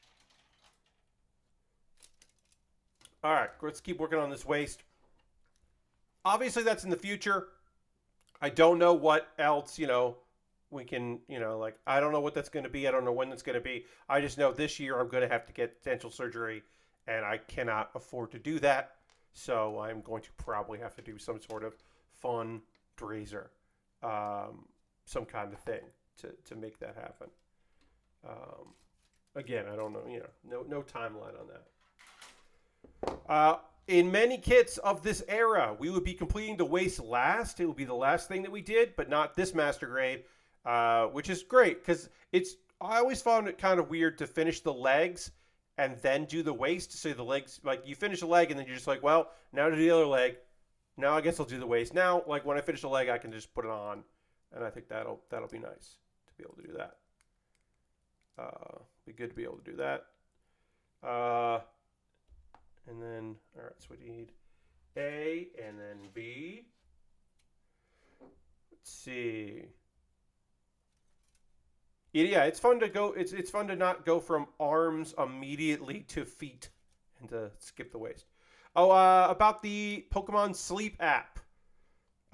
All right, let's keep working on this waste. Obviously, that's in the future. I don't know what else, we can, like, I don't know what that's going to be. I don't know when that's going to be. I just know this year I'm going to have to get dental surgery, and I cannot afford to do that. So I'm going to probably have to do some sort of fundraiser, some kind of thing to make that happen. Again, I don't know, no timeline on that. In many kits of this era, we would be completing the waist last. It would be the last thing that we did, but not this master grade, which is great because I always found it kind of weird to finish the legs and then do the waist. So the legs, like you finish the leg and then you're just like, well, now to do the other leg. Now I guess I'll do the waist. Now, like when I finish the leg, I can just put it on, and I think that'll be nice to be able to do that. Be good to be able to do that. And then, all right, so we need A and then B. Let's see. Yeah, it's fun to go. It's fun to not go from arms immediately to feet and to skip the waist. Oh, about the Pokemon Sleep app.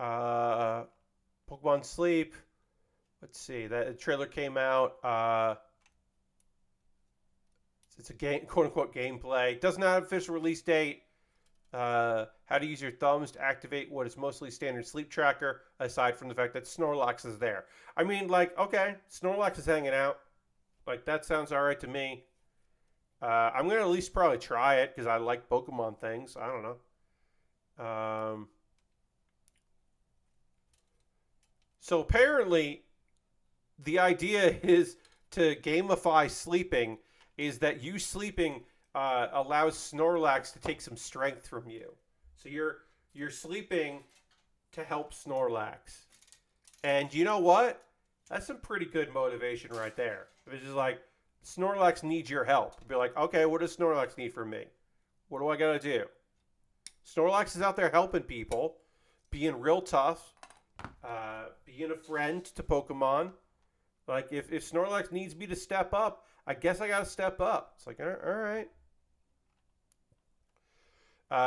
Pokemon Sleep. Let's see. That trailer came out. It's a game, quote unquote, gameplay. Doesn't have an official release date. How to use your thumbs to activate what is mostly standard sleep tracker, aside from the fact that Snorlax is there. I mean, like, okay, Snorlax is hanging out. Like, that sounds all right to me. I'm going to at least probably try it because I like Pokemon things. I don't know. So apparently, the idea is to gamify sleeping, is that you sleeping allows Snorlax to take some strength from you. So you're sleeping to help Snorlax. And you know what? That's some pretty good motivation right there. If it's just like, Snorlax needs your help. Be like, okay, what does Snorlax need from me? What do I gotta do? Snorlax is out there helping people, being real tough, being a friend to Pokemon. Like, if Snorlax needs me to step up, I guess I gotta step up. It's like, all right.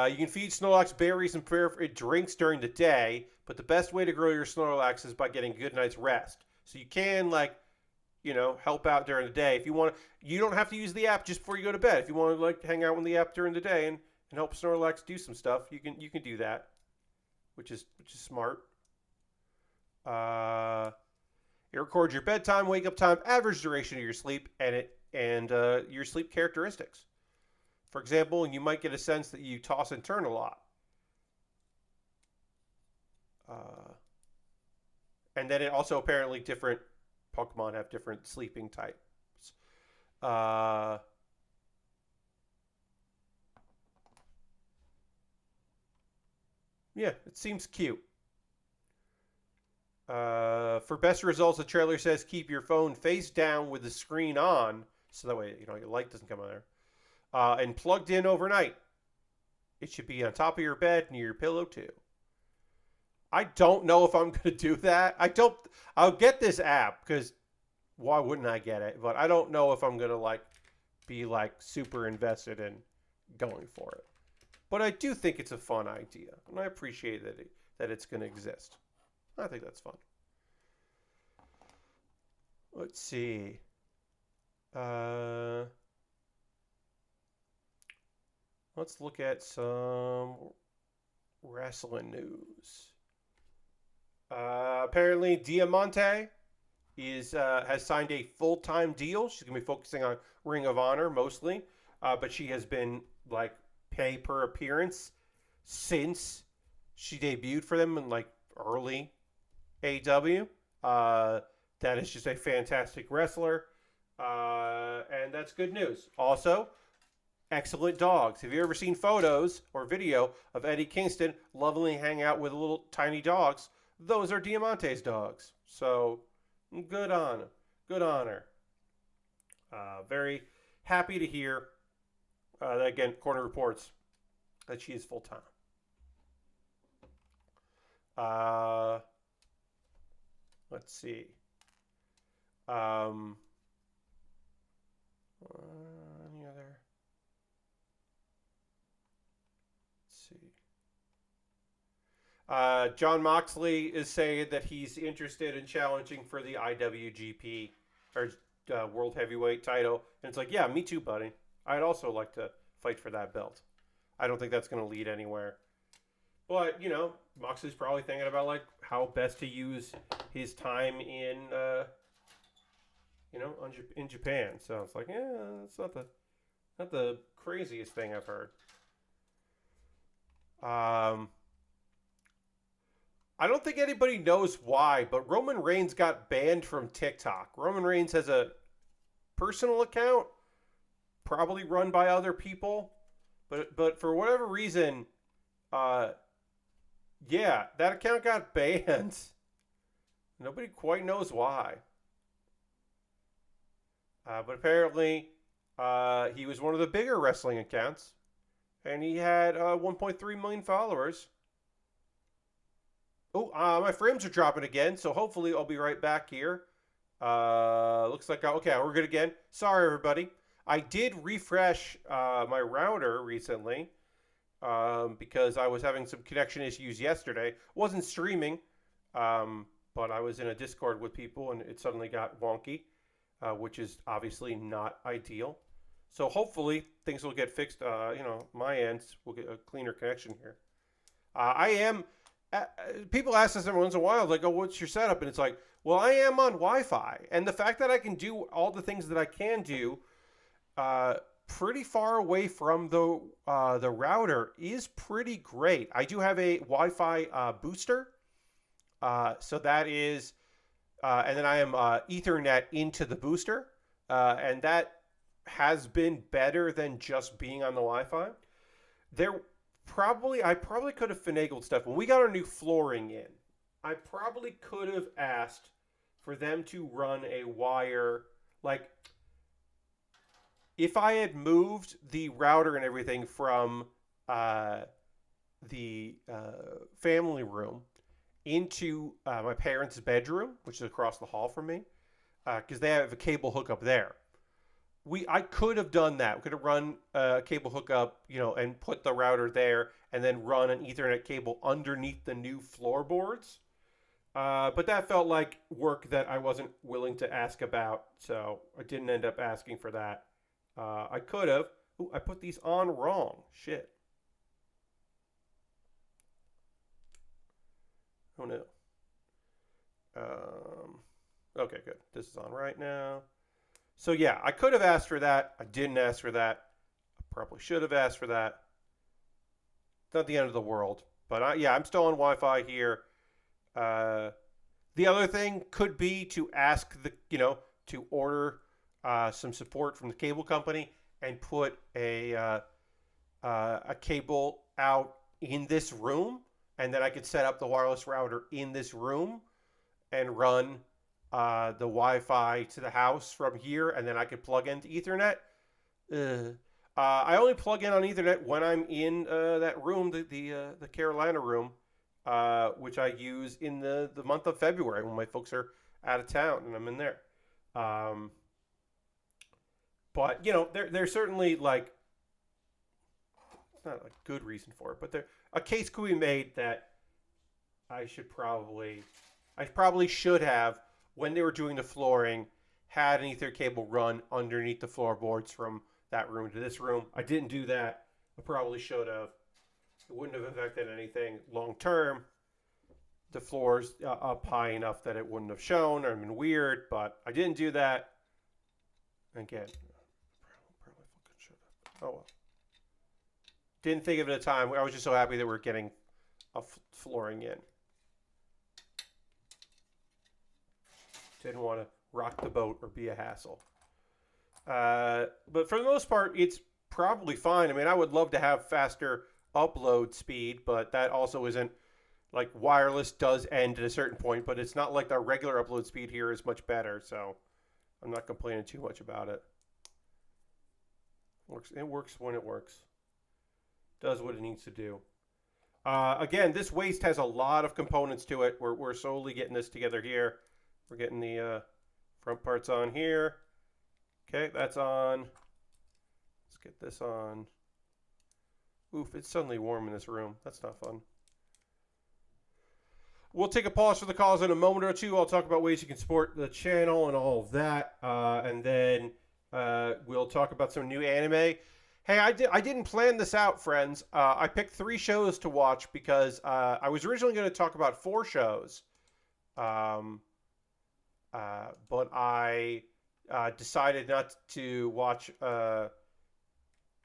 You can feed Snorlax berries and drinks during the day, but the best way to grow your Snorlax is by getting a good night's rest. So you can, like, help out during the day. If you want to, you don't have to use the app just before you go to bed. If you want to, like, hang out with the app during the day and help Snorlax do some stuff, you can do that, which is smart. It records your bedtime, wake up time, average duration of your sleep, and your sleep characteristics. For example, you might get a sense that you toss and turn a lot. And then it also apparently different Pokemon have different sleeping types. Uh, yeah, it seems cute. For best results, the trailer says keep your phone face down with the screen on, so that way your light doesn't come on there. And plugged in overnight. It should be on top of your bed near your pillow too. I don't know if I'm gonna do that. I'll get this app because why wouldn't I get it? But I don't know if I'm gonna be super invested in going for it. But I do think it's a fun idea, and I appreciate that it's gonna exist. I think that's fun. Let's see. Let's look at some wrestling news. Apparently, Diamante has signed a full-time deal. She's gonna be focusing on Ring of Honor mostly, but she has been pay per appearance since she debuted for them in early AEW. That is just a fantastic wrestler, and that's good news. Also, excellent dogs. Have you ever seen photos or video of Eddie Kingston lovingly hang out with little tiny dogs? Those are Diamante's dogs. So, good on her. Very happy to hear that, again, Corner reports that she is full-time. Let's see. Any other? Let's see. John Moxley is saying that he's interested in challenging for the IWGP or World Heavyweight title. And it's like, yeah, me too, buddy. I'd also like to fight for that belt. I don't think that's going to lead anywhere. But, Moxley's probably thinking about how best to use his time in Japan. So it's that's not the craziest thing I've heard. I don't think anybody knows why, but Roman Reigns got banned from TikTok. Roman Reigns has a personal account, probably run by other people, but for whatever reason, yeah, that account got banned. Nobody quite knows why. But apparently, he was one of the bigger wrestling accounts, and he had 1.3 million followers. Oh, my frames are dropping again, so hopefully I'll be right back here. Looks like, okay, we're good again. Sorry, everybody. I did refresh my router recently because I was having some connection issues yesterday. Wasn't streaming, but I was in a Discord with people, and it suddenly got wonky, which is obviously not ideal. So hopefully things will get fixed. My end, we'll get a cleaner connection here. People ask us every once in a while, oh, what's your setup? And it's like, well, I am on Wi-Fi. And the fact that I can do all the things that I can do pretty far away from the router is pretty great. I do have a Wi-Fi booster. So that is, and then I am Ethernet into the booster. And that has been better than just being on the Wi-Fi. I probably could have finagled stuff. When we got our new flooring in, I probably could have asked for them to run a wire. If I had moved the router and everything from the family room into my parents' bedroom, which is across the hall from me, because they have a cable hookup there. I could have done that. We could have run a cable hookup, and put the router there, and then run an Ethernet cable underneath the new floorboards. But that felt like work that I wasn't willing to ask about, so I didn't end up asking for that. I could have. Ooh, I put these on wrong. Shit. Oh no. Okay, good. This is on right now. So yeah, I could have asked for that. I didn't ask for that. I probably should have asked for that. It's not the end of the world. But I'm still on Wi-Fi here. The other thing could be to ask to order some support from the cable company and put a cable out in this room, and then I could set up the wireless router in this room and run the Wi-Fi to the house from here, and then I could plug into Ethernet. I only plug in on Ethernet when I'm in that room, the Carolina room, which I use in the month of February when my folks are out of town and I'm in there. But there's certainly like it's not a good reason for it, but there a case could be made that I probably should have, when they were doing the flooring, had an Ether cable run underneath the floorboards from that room to this room. I didn't do that. I probably should have. It wouldn't have affected anything long term. The floor's up high enough that it wouldn't have shown or been weird, but I didn't do that. Again, probably fucking should have. Oh well. Didn't think of it at the time. I was just so happy that we're getting a flooring in. Didn't want to rock the boat or be a hassle. But for the most part, it's probably fine. I mean, I would love to have faster upload speed, but that also isn't like wireless does end at a certain point, but it's not like the regular upload speed here is much better, so I'm not complaining too much about it. It works when it works. Does what it needs to do. Again, this waist has a lot of components to it. We're slowly getting this together here. We're getting the front parts on here. Okay, that's on. Let's get this on. Oof, it's suddenly warm in this room. That's not fun. We'll take a pause for the calls in a moment or two. I'll talk about ways you can support the channel and all of that. And then we'll talk about some new anime. Hey, I didn't plan this out, friends. I picked 3 shows to watch because I was originally going to talk about 4 shows. But I decided not to watch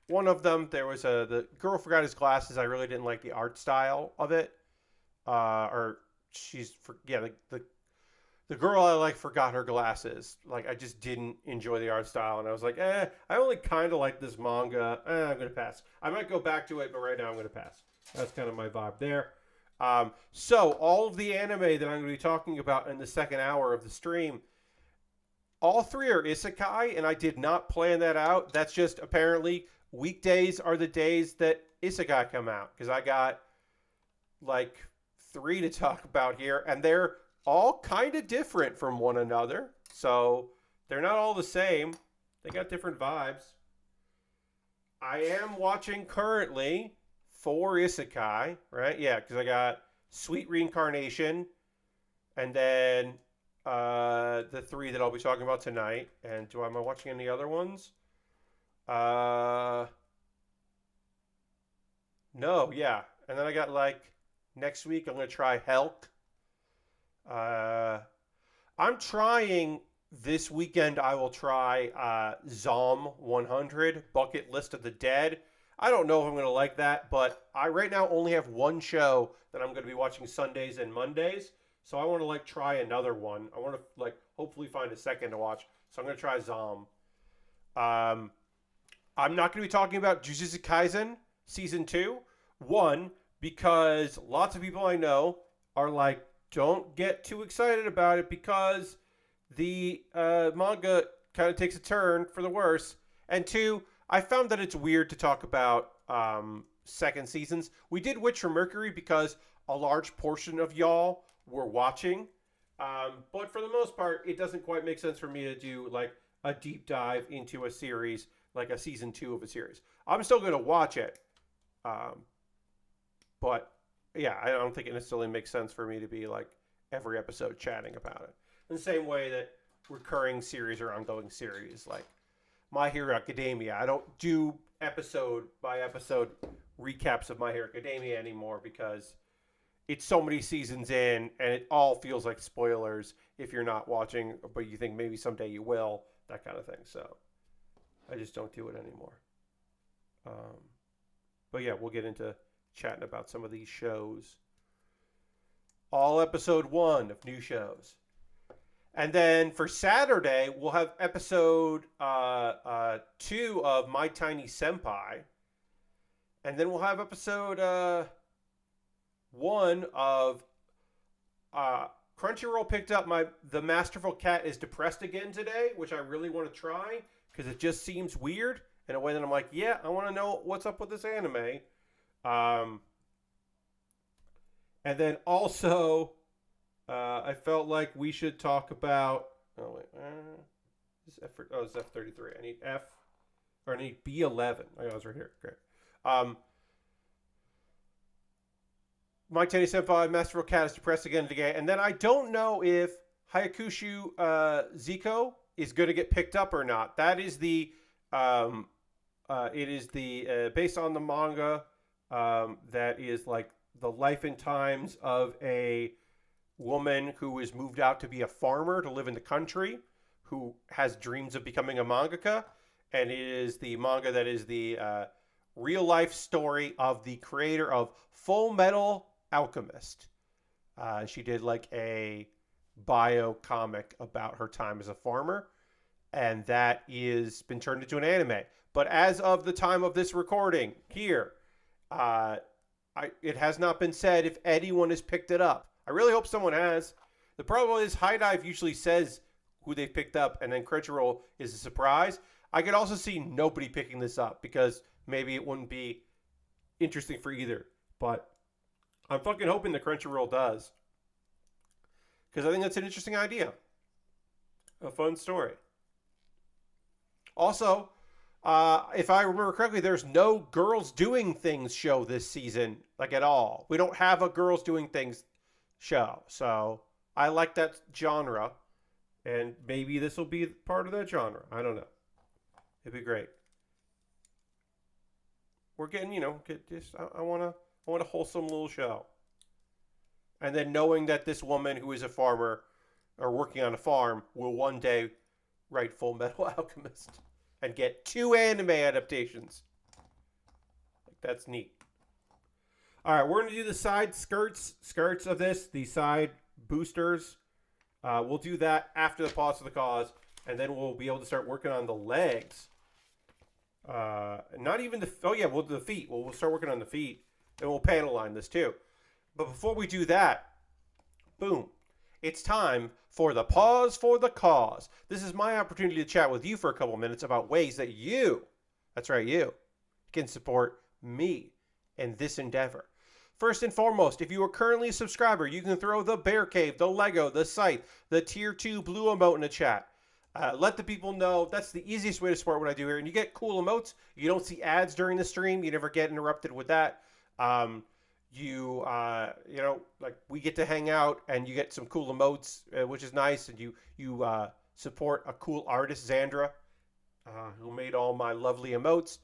one of them. There was The Girl Forgot His Glasses. I really didn't like the art style of it. The girl I like forgot her glasses. Like, I just didn't enjoy the art style, and I was like, I only kind of like this manga. I'm going to pass. I might go back to it, but right now I'm going to pass. That's kind of my vibe there. So all of the anime that I'm going to be talking about in the second hour of the stream, all 3 are isekai, and I did not plan that out. That's just apparently weekdays are the days that isekai come out, because I got like 3 to talk about here, and they're all kind of different from one another. So they're not all the same. They got different vibes. I am watching currently 4 isekai, right? Yeah, because I got Sweet Reincarnation, and then the 3 that I'll be talking about tonight. And am I watching any other ones? No, yeah. And then I got like next week I'm going to try Helk. I'm trying this weekend. I will try Zom 100, Bucket List of the Dead. I don't know if I'm going to like that, but I right now only have 1 show that I'm going to be watching Sundays and Mondays. So I want to like try another one. I want to like hopefully find a second to watch. So I'm going to try Zom. I'm not going to be talking about Jujutsu Kaisen Season 2. 1, because lots of people I know are like, don't get too excited about it because the manga kind of takes a turn for the worse. And 2, I found that it's weird to talk about second seasons. We did Witch from Mercury because a large portion of y'all were watching. But for the most part, it doesn't quite make sense for me to do like a deep dive into a series, like a season 2 of a series. I'm still going to watch it. But yeah, I don't think it necessarily makes sense for me to be like every episode chatting about it. In the same way that recurring series or ongoing series, like My Hero Academia, I don't do episode by episode recaps of My Hero Academia anymore because it's so many seasons in and it all feels like spoilers if you're not watching, but you think maybe someday you will, that kind of thing. So I just don't do it anymore. But yeah, we'll get into chatting about some of these shows. all episode 1 of new shows. And then for Saturday, we'll have episode 2 of My Tiny Senpai. And then we'll have episode 1 of Crunchyroll picked up The Masterful Cat is Depressed Again today, which I really want to try because it just seems weird in a way that I'm like, yeah, I want to know what's up with this anime. And then also, I felt like we should talk about. Oh wait, this F. Oh, it's F33. I need F, or I need B11. Oh, it was right here. Great. My Teddy Senpai, Masterful Cat is Depressed Again today. And then I don't know if Hayakushu Ziko is going to get picked up or not. That is the, it is the, based on the manga, that is like the life and times of a woman who is moved out to be a farmer to live in the country, who has dreams of becoming a mangaka. And it is the manga that is the real life story of the creator of Full Metal Alchemist. She did like a bio comic about her time as a farmer, and that is been turned into an anime. But as of the time of this recording here, it has not been said if anyone has picked it up. I really hope someone has. The problem is High Dive usually says who they picked up, and then Crunchyroll is a surprise. I could also see nobody picking this up because maybe it wouldn't be interesting for either. But I'm fucking hoping the Crunchyroll does, because I think that's an interesting idea. A fun story. Also, if I remember correctly, there's no Girls Doing Things show this season, like at all. We don't have a Girls Doing Things show. So I like that genre, and maybe this will be part of that genre. I don't know. It'd be great. We're getting, I want a wholesome little show. And then knowing that this woman who is a farmer or working on a farm will one day write Full Metal Alchemist and get 2 anime adaptations. That's neat. All right, we're going to do the side skirts of this, the side boosters. We'll do that after the pause for the cause, and then we'll be able to start working on the legs. Not even we'll do the feet. We'll start working on the feet, and we'll panel line this too. But before we do that, boom, it's time for the pause for the cause. This is my opportunity to chat with you for a couple minutes about ways that that's right, you can support me in this endeavor. First and foremost, if you are currently a subscriber, you can throw the Bear Cave, the Lego, the Scythe, the Tier 2 blue emote in the chat. Let the people know. That's the easiest way to support what I do here. And you get cool emotes. You don't see ads during the stream. You never get interrupted with that. Like we get to hang out and you get some cool emotes, which is nice. And you support a cool artist, Xandra, who made all my lovely emotes.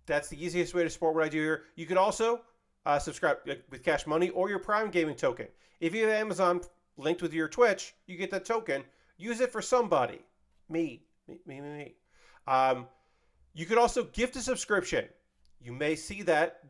That's the easiest way to support what I do here. You can also subscribe with Cash Money or your Prime Gaming token. If you have Amazon linked with your Twitch, you get that token. Use it for somebody. Me. You could also gift a subscription. You may see that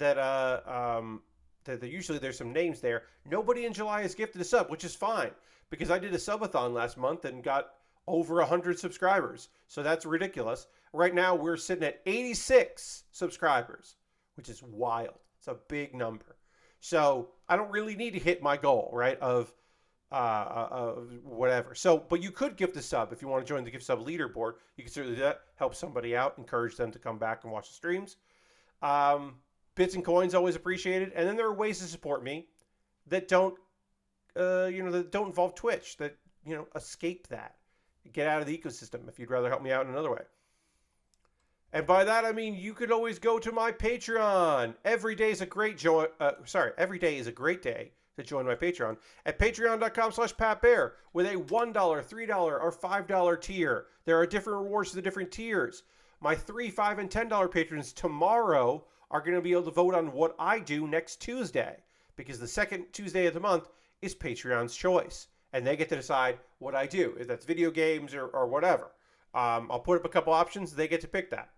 usually there's some names there. Nobody in July has gifted a sub, which is fine, because I did a subathon last month and got over 100 subscribers. So that's ridiculous. Right now we're sitting at 86 subscribers, which is wild. It's a big number. So I don't really need to hit my goal, right, of whatever. So, but you could gift a sub if you want to join the gift sub leaderboard. You can certainly do that. Help somebody out. Encourage them to come back and watch the streams. Bits and coins always appreciated. And then there are ways to support me that don't, that don't involve Twitch. That escape that. Get out of the ecosystem if you'd rather help me out in another way. And by that I mean you could always go to my Patreon. Every day is a great day to join my Patreon at patreon.com/PatBear with a $1, $3, or $5 tier. There are different rewards to the different tiers. My $3, $5, and $10 patrons tomorrow are going to be able to vote on what I do next Tuesday, because the second Tuesday of the month is Patreon's choice, and they get to decide what I do, if that's video games or whatever. I'll put up a couple options. They get to pick that.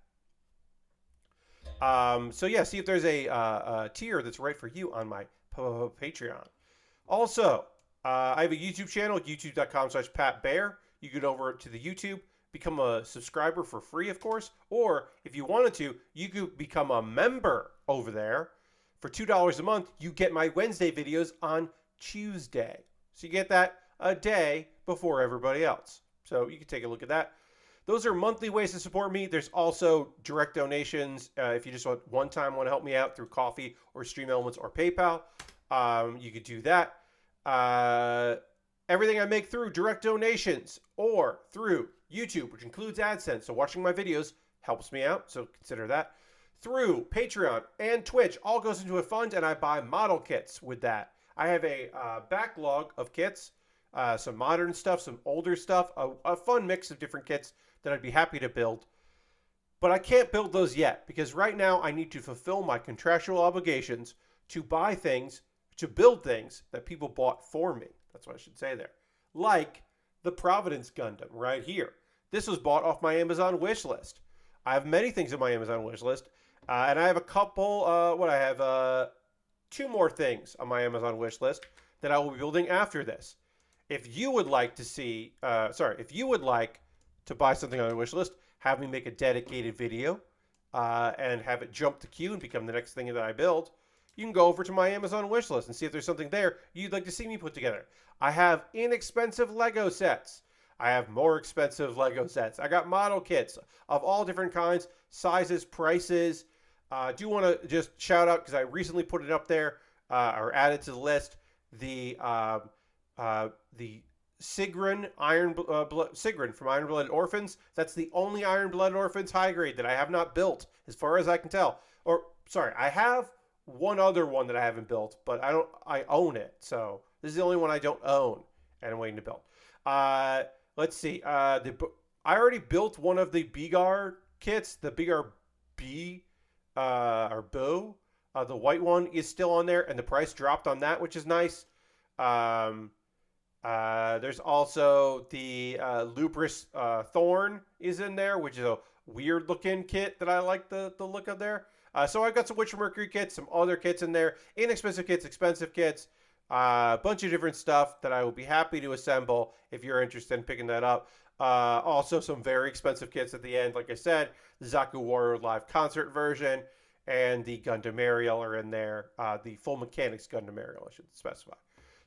See if there's a tier that's right for you on my Patreon. Also, I have a YouTube channel, youtube.com/PatBear. You get over to the YouTube, become a subscriber for free, of course. Or if you wanted to, you could become a member over there. For $2 a month, you get my Wednesday videos on Tuesday. So you get that a day before everybody else. So you can take a look at that. Those are monthly ways to support me. There's also direct donations. If you just want to help me out through Coffee or Stream Elements or PayPal, you could do that. Everything I make through direct donations or through YouTube, which includes AdSense. So watching my videos helps me out. So consider that. Through Patreon and Twitch, all goes into a fund, and I buy model kits with that. I have a backlog of kits, some modern stuff, some older stuff, a fun mix of different kits that I'd be happy to build. But I can't build those yet because right now I need to fulfill my contractual obligations to buy things, to build things that people bought for me. That's what I should say there. Like the Providence Gundam right here. This was bought off my Amazon wish list. I have many things in my Amazon wish list. And I have a couple, I have 2 more things on my Amazon wish list that I will be building after this. If you would like to see, if you would like to buy something on my wish list, have me make a dedicated video and have it jump the queue and become the next thing that I build, you can go over to my Amazon wish list and see if there's something there you'd like to see me put together. I have inexpensive Lego sets. I have more expensive Lego sets. I got model kits of all different kinds, sizes, prices. I do want to just shout out, because I recently put it up there or added to the list, the Sigrun Sigrun from Iron Blooded Orphans. That's the only Iron Blooded Orphans high grade that I have not built, as far as I can tell. I have one other one that I haven't built, but I own it. So this is the only one I don't own and I'm waiting to build. Let's see. I already built one of the Begar kits, the Begar B or Bo. The white one is still on there, and the price dropped on that, which is nice. There's also the Lubris Thorn is in there, which is a weird looking kit that I like the look of there. So I've got some Witcher Mercury kits, some other kits in there, inexpensive kits, expensive kits, a bunch of different stuff that I will be happy to assemble if you're interested in picking that up. Also some very expensive kits at the end. Like I said, the Zaku Warrior live concert version and the Gundam Ariel are in there. The Full Mechanics Gundam Ariel, I should specify.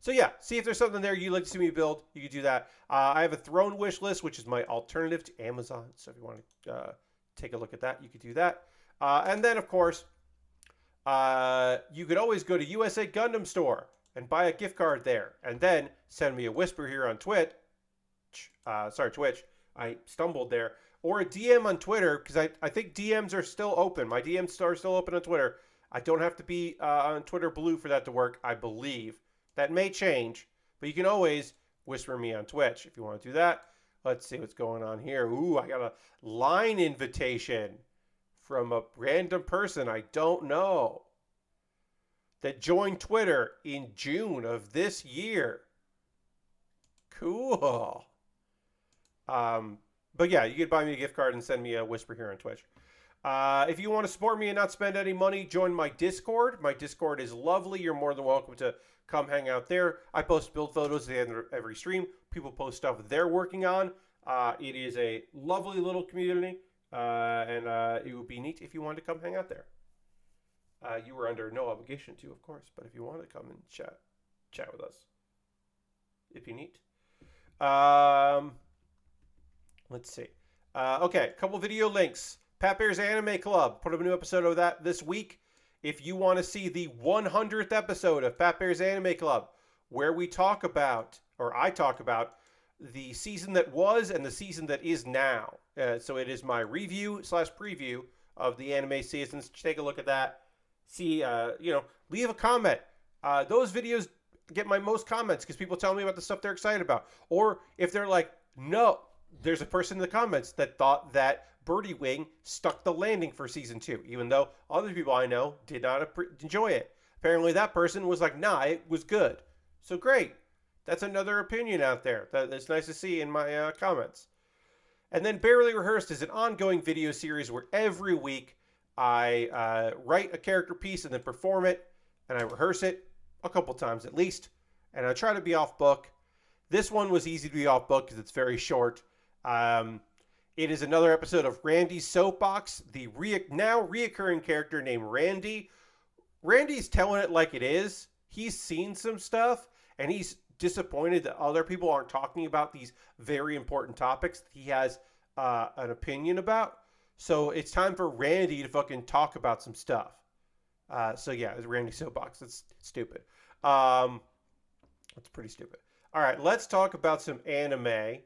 So yeah, see if there's something there you'd like to see me build. You can do that. I have a Throne wish list, which is my alternative to Amazon. So if you want to take a look at that, you could do that. And then, of course, you could always go to USA Gundam Store and buy a gift card there. And then send me a whisper here on Twitch. Twitch. I stumbled there. Or a DM on Twitter, because I think DMs are still open. My DMs are still open on Twitter. I don't have to be on Twitter Blue for that to work, I believe. That may change, but you can always whisper me on Twitch if you want to do that. Let's see what's going on here. Ooh, I got a line invitation from a random person I don't know that joined Twitter in June of this year. Cool. But yeah, you could buy me a gift card and send me a whisper here on Twitch. If you want to support me and not spend any money, join my Discord. My Discord is lovely. You're more than welcome to come hang out there. I post build photos at the end of every stream. People post stuff they're working on. It is a lovely little community, and it would be neat if you wanted to come hang out there. You were under no obligation to, of course, but if you wanted to come and chat with us, it'd be neat. Let's see. Okay, a couple video links. Pat Bear's Anime Club. Put up a new episode of that this week. If you want to see the 100th episode of Pat Bear's Anime Club, where we talk about, or I talk about, the season that was and the season that is now. So it is my review/preview of the anime seasons. Take a look at that. See, leave a comment. Those videos get my most comments because people tell me about the stuff they're excited about. Or if they're like, no, there's a person in the comments that thought that Birdie Wing stuck the landing for season 2, even though other people I know did not enjoy it. Apparently that person was like, nah, it was good. So great. That's another opinion out there that's nice to see in my comments. And then Baerly Rehearsed is an ongoing video series where every week I write a character piece and then perform it, and I rehearse it a couple times at least, and I try to be off book. This one was easy to be off book because it's very short. It is another episode of Randy's Soapbox, the now reoccurring character named Randy. Randy's telling it like it is. He's seen some stuff, and he's disappointed that other people aren't talking about these very important topics that he has an opinion about. So it's time for Randy to fucking talk about some stuff. So yeah, it's Randy's Soapbox. It's stupid. It's pretty stupid. All right, let's talk about some anime.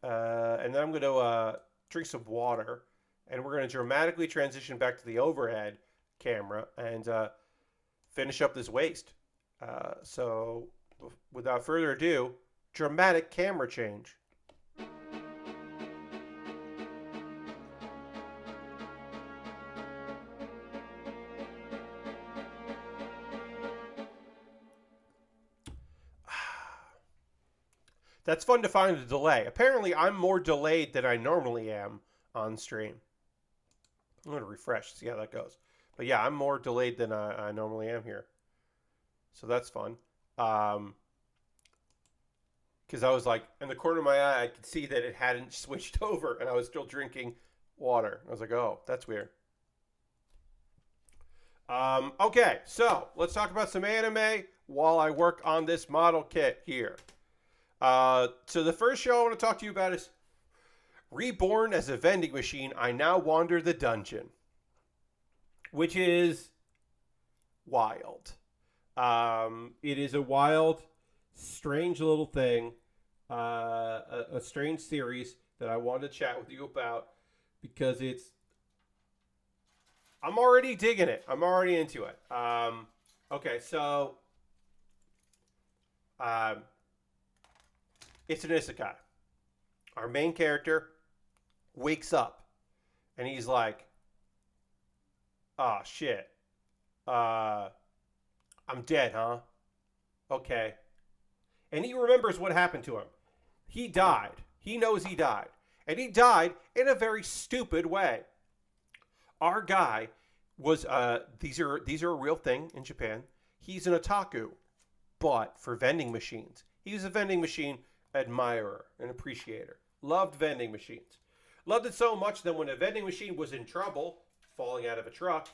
And then I'm going to drink some water. And we're going to dramatically transition back to the overhead camera and finish up this waste. So without further ado, dramatic camera change. That's fun to find a delay. Apparently, I'm more delayed than I normally am on stream. I'm going to refresh, see how that goes. But yeah, I'm more delayed than I normally am here. So that's fun. Because I was like, in the corner of my eye, I could see that it hadn't switched over, and I was still drinking water. I was like, oh, that's weird. Okay, so let's talk about some anime while I work on this model kit here. So the first show I want to talk to you about is Reborn as a Vending Machine. I Now Wander the Dungeon, which is wild. It is a wild, strange little thing, a strange series that I wanted to chat with you about because I'm already digging it. I'm already into it. Okay, so it's an isekai. Our main character wakes up and he's like, oh shit. I'm dead, huh? Okay. And he remembers what happened to him. He died. He knows he died. And he died in a very stupid way. Our guy was these are a real thing in Japan. He's an otaku, but for vending machines. He was a vending machine admirer and appreciator. Loved vending machines. Loved it so much that when a vending machine was in trouble, falling out of a truck,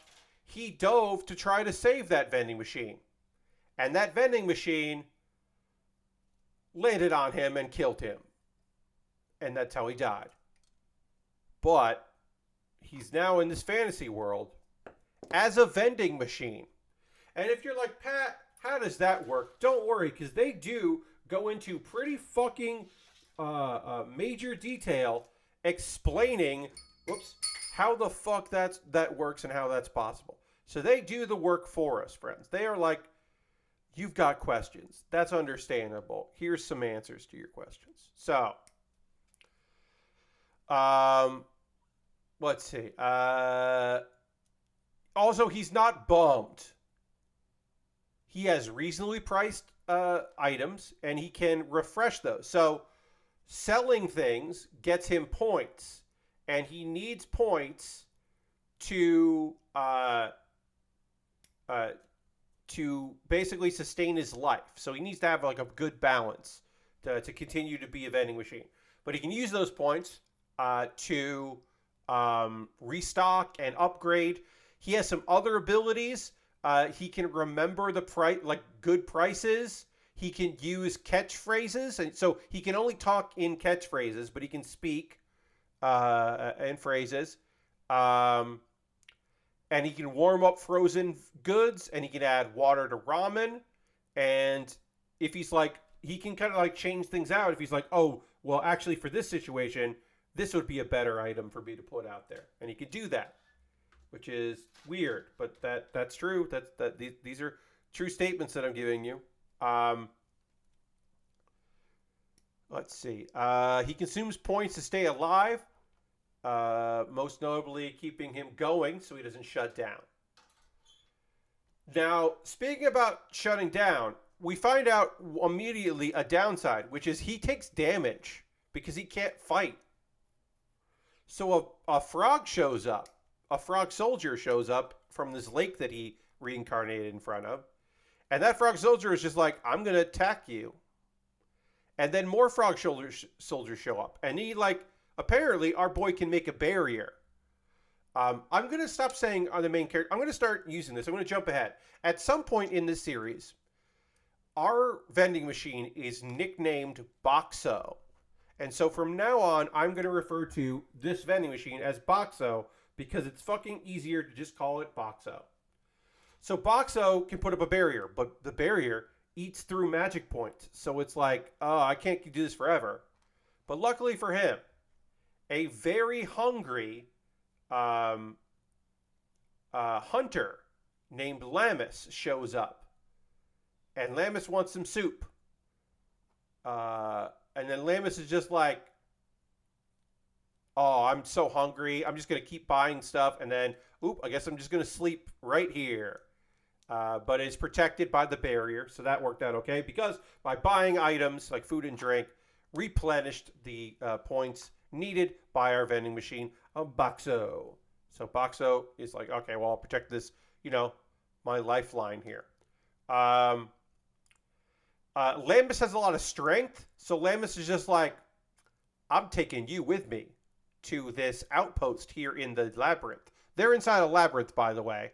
he dove to try to save that vending machine. And that vending machine landed on him and killed him. And that's how he died. But he's now in this fantasy world as a vending machine. And if you're like, Pat, how does that work? Don't worry, because they do go into pretty fucking major detail explaining how the fuck that works and how that's possible. So they do the work for us, friends. They are like, you've got questions. That's understandable. Here's some answers to your questions. So, let's see. Also, he's not bummed. He has reasonably priced items, and he can refresh those. So selling things gets him points, and he needs points to basically sustain his life. So he needs to have like a good balance to continue to be a vending machine. But he can use those points to restock and upgrade. He has some other abilities. He can remember the price, like good prices. He can use catchphrases, and so he can only talk in catchphrases, but he can speak in phrases. And he can warm up frozen goods, and he can add water to ramen. And if he's like, he can kind of like change things out. If he's like, oh, well, actually, for this situation, this would be a better item for me to put out there, and he could do that, which is weird, but that's true. These are true statements that I'm giving you. Let's see. He consumes points to stay alive, most notably keeping him going so he doesn't shut down. Now, speaking about shutting down, we find out immediately a downside, which is he takes damage because he can't fight. So a frog shows up. A frog soldier shows up from this lake that he reincarnated in front of. And that frog soldier is just like, I'm going to attack you. And then more frog soldiers show up. And he, like, apparently our boy can make a barrier. I'm going to stop saying on the main character. I'm going to start using this. I'm going to jump ahead. At some point in this series, our vending machine is nicknamed Boxo. And so from now on, I'm going to refer to this vending machine as Boxo because it's fucking easier to just call it Boxo. So Boxo can put up a barrier, but the barrier eats through magic points. So it's like, oh, I can't do this forever. But luckily for him, a very hungry hunter named Lamus shows up. And Lamus wants some soup. And then Lamus is just like, oh, I'm so hungry. I'm just going to keep buying stuff. And then, I guess I'm just going to sleep right here. But it's protected by the barrier. So that worked out okay. Because by buying items like food and drink, replenished the points needed by our vending machine of Boxo. So Boxo is like, okay, well, I'll protect this, my lifeline here. Lamus has a lot of strength, so Lamus is just like, I'm taking you with me to this outpost here in the labyrinth. They're inside a labyrinth, by the way.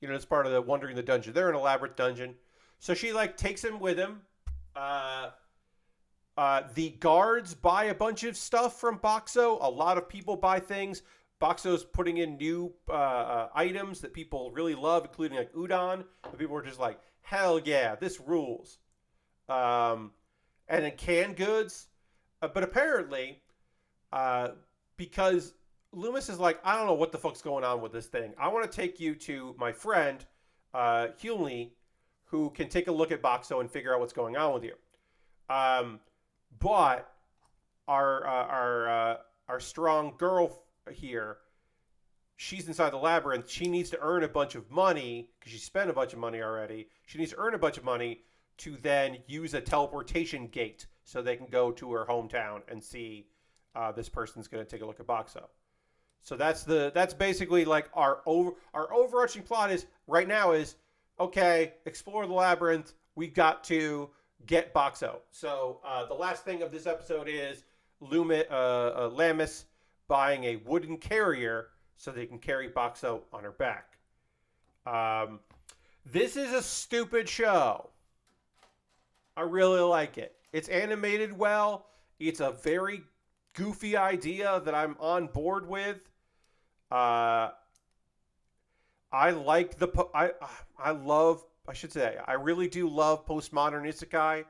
It's part of the Wandering the Dungeon. They're in a labyrinth dungeon. So she, like, takes him with him. The guards buy a bunch of stuff from Boxo. A lot of people buy things. Boxo's putting in new items that people really love, including, like, udon. And people are just like, hell yeah, this rules. And then canned goods. But apparently, because Loomis is like, I don't know what the fuck's going on with this thing. I want to take you to my friend, Hulney, who can take a look at Boxo and figure out what's going on with you. But our strong girl here, she's inside the labyrinth. She needs to earn a bunch of money because she spent a bunch of money already. She needs to earn a bunch of money to then use a teleportation gate so they can go to her hometown and see this person's going to take a look at Boxo. So that's basically like our overarching plot is right now is, okay, explore the labyrinth. We've got to get Boxo. So the last thing of this episode is Lamus buying a wooden carrier so they can carry Boxo on her back. This is a stupid show. I really like it. It's animated well. It's a very goofy idea that I'm on board with. I like I really do love postmodern isekai.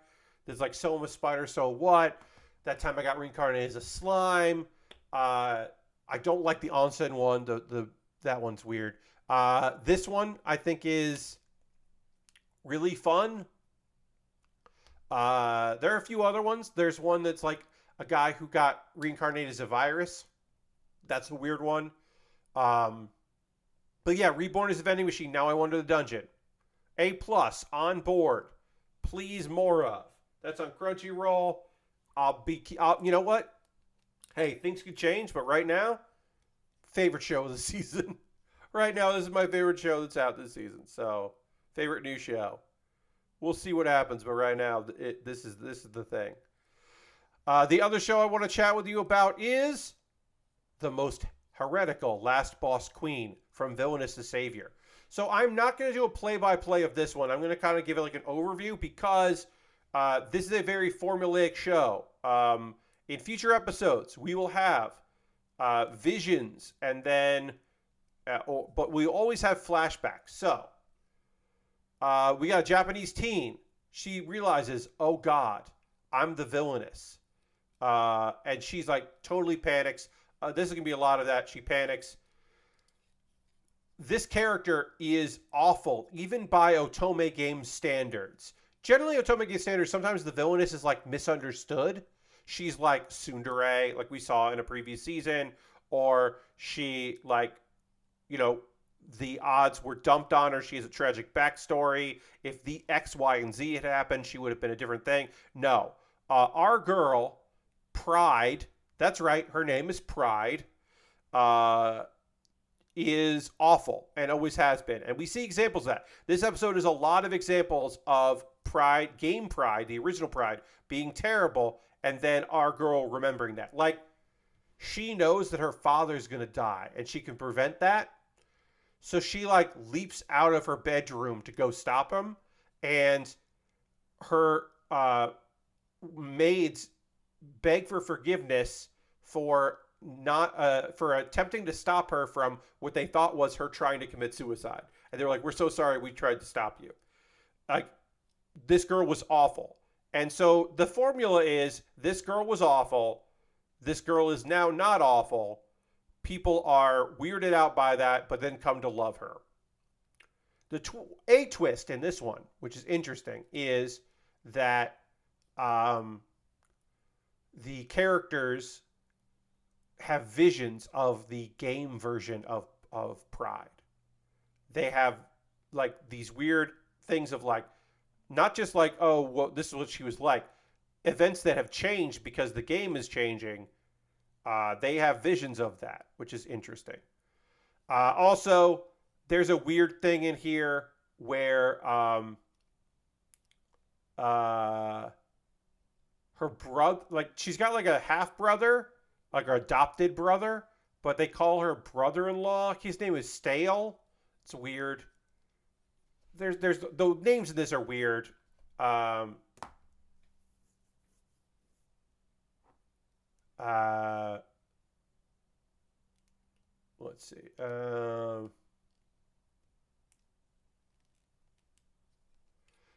There's like Soma Spider, So What? That time I got reincarnated as a slime. I don't like the onsen one. That one's weird. This one I think is really fun. There are a few other ones. There's one that's like a guy who got reincarnated as a virus. That's a weird one. But yeah, Reborn is a vending machine. Now I wander the dungeon. A+, on board. Please more of. That's on Crunchyroll. You know what? Hey, things could change, but right now, favorite show of the season. Right now, this is my favorite show that's out this season. So, favorite new show. We'll see what happens, but right now, this is the thing. The other show I want to chat with you about is the most heretical Last Boss Queen from Villainess to Savior. So I'm not going to do a play-by-play of this one. I'm going to kind of give it like an overview because this is a very formulaic show. In future episodes, we will have visions and then, but we always have flashbacks. So we got a Japanese teen. She realizes, oh God, I'm the villainess. And she's like totally panics. This is going to be a lot of that. She panics. This character is awful, even by Otome Games standards. Generally, Otome Games standards, sometimes the villainess is like misunderstood. She's like tsundere, like we saw in a previous season, or she like, the odds were dumped on her. She has a tragic backstory. If the X, Y, and Z had happened, she would have been a different thing. No. Our girl, Pride, that's right, her name is Pride, is awful and always has been. And we see examples of that. This episode is a lot of examples of Pride, game Pride, the original Pride, being terrible, and then our girl remembering that. Like, she knows that her father's going to die, and she can prevent that. So she, like, leaps out of her bedroom to go stop him, and her maids beg for forgiveness for not for attempting to stop her from what they thought was her trying to commit suicide. And they're like, "We're so sorry, we tried to stop you." Like, this girl was awful. And so the formula is, this girl was awful, this girl is now not awful, people are weirded out by that, but then come to love her. A twist in this one, which is interesting, is that the characters have visions of the game version of Pride. They have, like, these weird things of, like, not just like, oh, well, this is what she was like. Events that have changed because the game is changing. They have visions of that, which is interesting. Also, there's a weird thing in here where her brother, like, she's got like a half brother, like her adopted brother, but they call her brother-in-law. His name is Stale. It's weird. There's the names in this are weird. Let's see.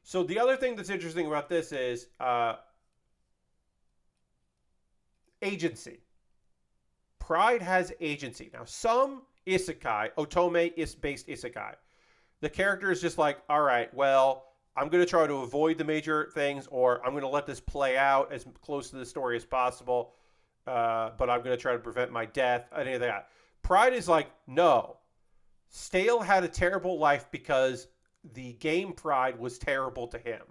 So the other thing that's interesting about this is agency. Pride has agency. Now, some isekai, otome is based isekai, the character is just like, all right, well, I'm going to try to avoid the major things, or I'm going to let this play out as close to the story as possible, but I'm going to try to prevent my death, any of that. Pride is like, no. Stale had a terrible life because the game Pride was terrible to him.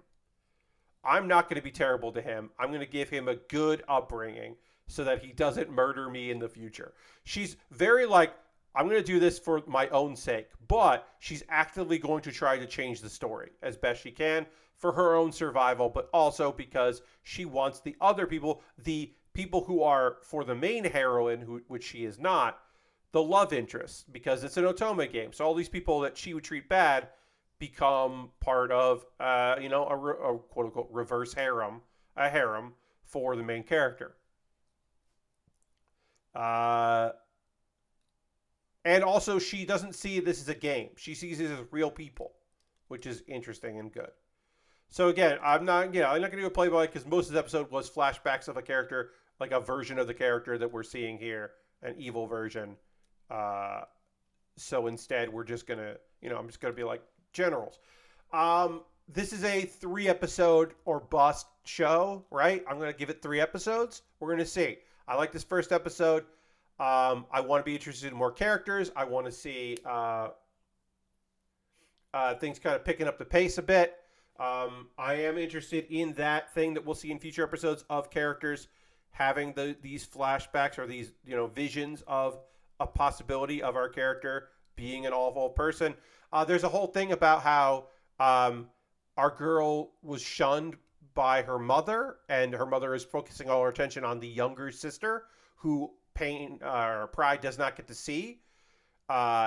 I'm not going to be terrible to him. I'm going to give him a good upbringing so that he doesn't murder me in the future. She's very like, I'm going to do this for my own sake, but she's actively going to try to change the story as best she can for her own survival, but also because she wants the other people, the people who are for the main heroine, which she is not, the love interest, because it's an otome game. So all these people that she would treat bad become part of, a quote unquote reverse harem, a harem for the main character. And also, she doesn't see this as a game. She sees it as real people, which is interesting and good. So again, I'm not going to do a play-by-play because most of this episode was flashbacks of a character, like a version of the character that we're seeing here, an evil version. So instead, we're just going to, I'm just going to be like generals. This is a 3-episode or bust show, right? I'm going to give it 3 episodes. We're going to see. I like this first episode. I want to be interested in more characters. I want to see things kind of picking up the pace a bit. I am interested in that thing that we'll see in future episodes of characters having these flashbacks or these visions of a possibility of our character being an awful person. There's a whole thing about how our girl was shunned by her mother, and her mother is focusing all her attention on the younger sister who Pride does not get to see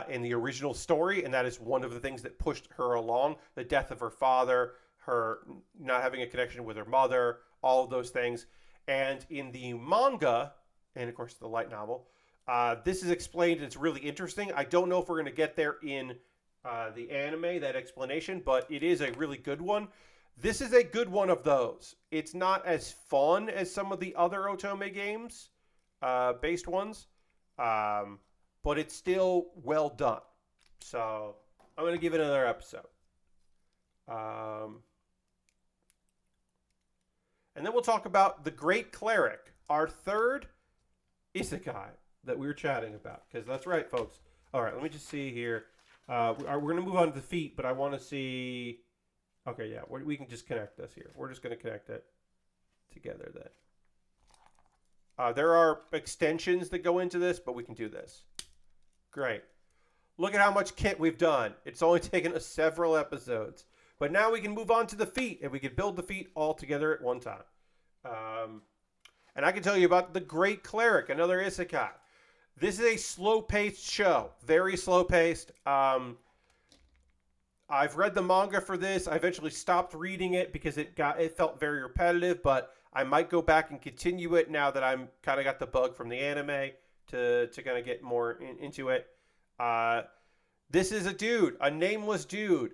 in the original story, and that is one of the things that pushed her along. The death of her father, her not having a connection with her mother, all of those things. And in the manga, and of course the light novel, this is explained, and it's really interesting. I don't know if we're going to get there in the anime, that explanation, but it is a really good one. This is a good one of those. It's not as fun as some of the other otome games, based ones, but it's still well done. So I'm going to give it another episode. And then we'll talk about the Great Cleric, our third isekai that we were chatting about. Because that's right, folks. All right, let me just see here. We're going to move on to the feet, but I want to see... Okay, yeah, we can just connect this here. We're just going to connect it together then. There are extensions that go into this, but we can do this. Great. Look at how much kit we've done. It's only taken us several episodes. But now we can move on to the feat, and we can build the feat all together at one time. And I can tell you about the Great Cleric, another isekai. This is a slow-paced show, very slow-paced. I've read the manga for this. I eventually stopped reading it because it felt very repetitive, but I might go back and continue it now that I'm kind of got the bug from the anime to kind of get more into it. This is a dude, a nameless dude.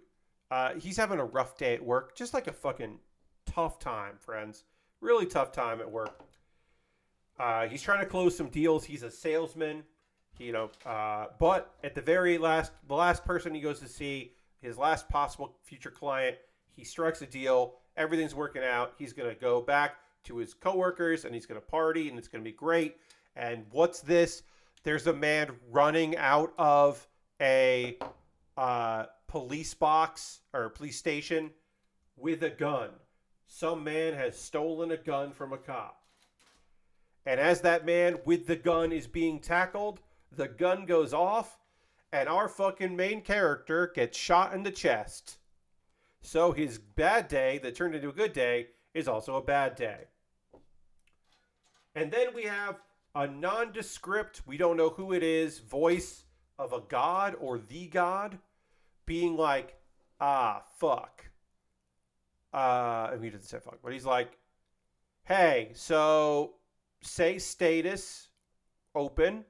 He's having a rough day at work, just like a fucking tough time, friends. Really tough time at work. He's trying to close some deals. He's a salesman, but at the last person he goes to see, his last possible future client, he strikes a deal. Everything's working out. He's going to go back to his coworkers and he's going to party and it's going to be great. And what's this? There's a man running out of a police box or police station with a gun. Some man has stolen a gun from a cop. And as that man with the gun is being tackled, the gun goes off and our fucking main character gets shot in the chest. So his bad day that turned into a good day is also a bad day. And then we have a nondescript, we don't know who it is, voice of a god or the god being like, fuck. He doesn't say fuck, but he's like, hey, so say status open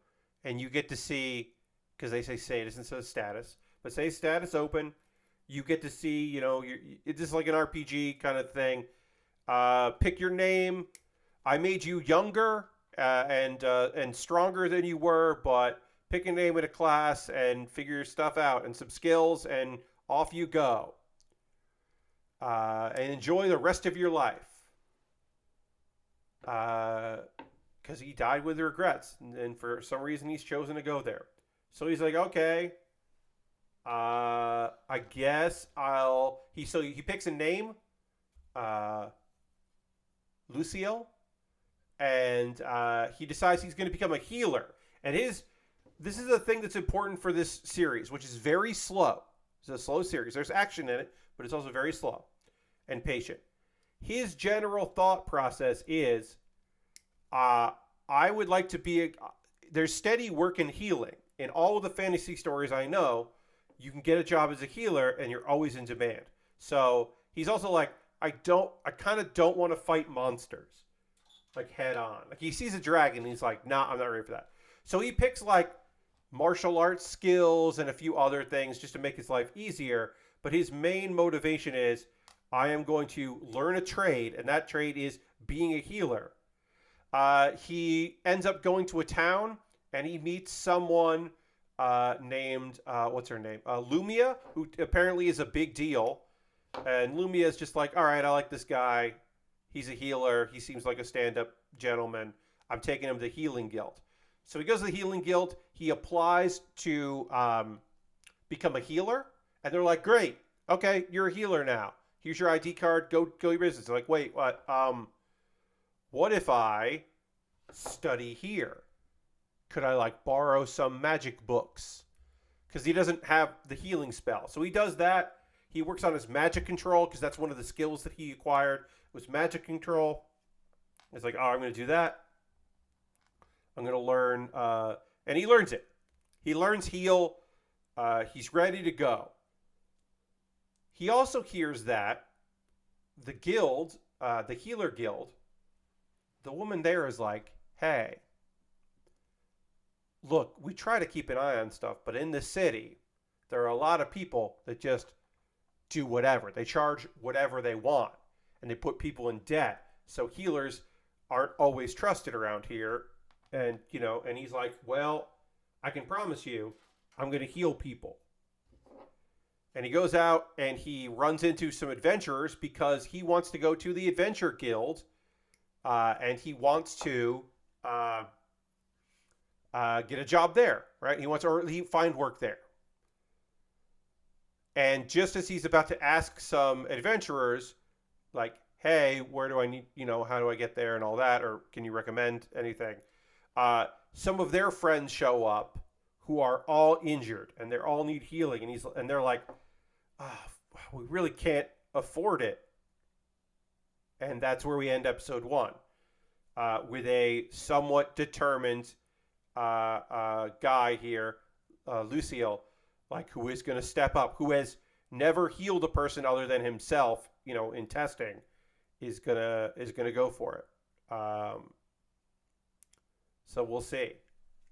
and you get to see, because they say status instead of status, but say status open, you get to see, it's just like an RPG kind of thing. Pick your name. I made you younger and stronger than you were, but pick a name in a class and figure your stuff out and some skills and off you go. And enjoy the rest of your life. Because he died with regrets, and for some reason he's chosen to go there. So he's like, okay, I guess he picks a name, Lucio, and he decides he's going to become a healer. And this is a thing that's important for this series, which is very slow. It's a slow series. There's action in it, but it's also very slow and patient. His general thought process is, I would like to be there's steady work in healing. In all of the fantasy stories I know, you can get a job as a healer and you're always in demand. So he's also like, I kind of don't want to fight monsters like head on. Like he sees a dragon and he's like, nah, I'm not ready for that. So he picks like martial arts skills and a few other things just to make his life easier. But his main motivation is, I am going to learn a trade, and that trade is being a healer. He ends up going to a town and he meets someone named, what's her name? Lumia, who apparently is a big deal. And Lumia is just like, all right, I like this guy. He's a healer. He seems like a stand-up gentleman. I'm taking him to the Healing Guild. So he goes to the Healing Guild. He applies to become a healer. And they're like, great. Okay, you're a healer now. Here's your ID card. Go your business. They're like, wait, what? What if I study here? Could I like borrow some magic books? Because he doesn't have the healing spell. So he does that. He works on his magic control because that's one of the skills that he acquired was magic control. It's like, oh, I'm going to do that. I'm going to learn. And he learns it. He learns heal. He's ready to go. He also hears that the guild, the healer guild, the woman there is like, hey, look, we try to keep an eye on stuff, but in the city, there are a lot of people that just do whatever. They charge whatever they want, and they put people in debt. So healers aren't always trusted around here. And, and he's like, well, I can promise you, I'm going to heal people. And he goes out and he runs into some adventurers because he wants to go to the Adventure Guild. And he wants to get a job there, right? He find work there. And just as he's about to ask some adventurers, like, hey, where do I need, how do I get there and all that? Or can you recommend anything? Some of their friends show up who are all injured and they all need healing, and they're like, we really can't afford it. And that's where we end episode 1, with a somewhat determined guy here, Lucille, like, who is going to step up, who has never healed a person other than himself, in testing, is gonna go for it. So we'll see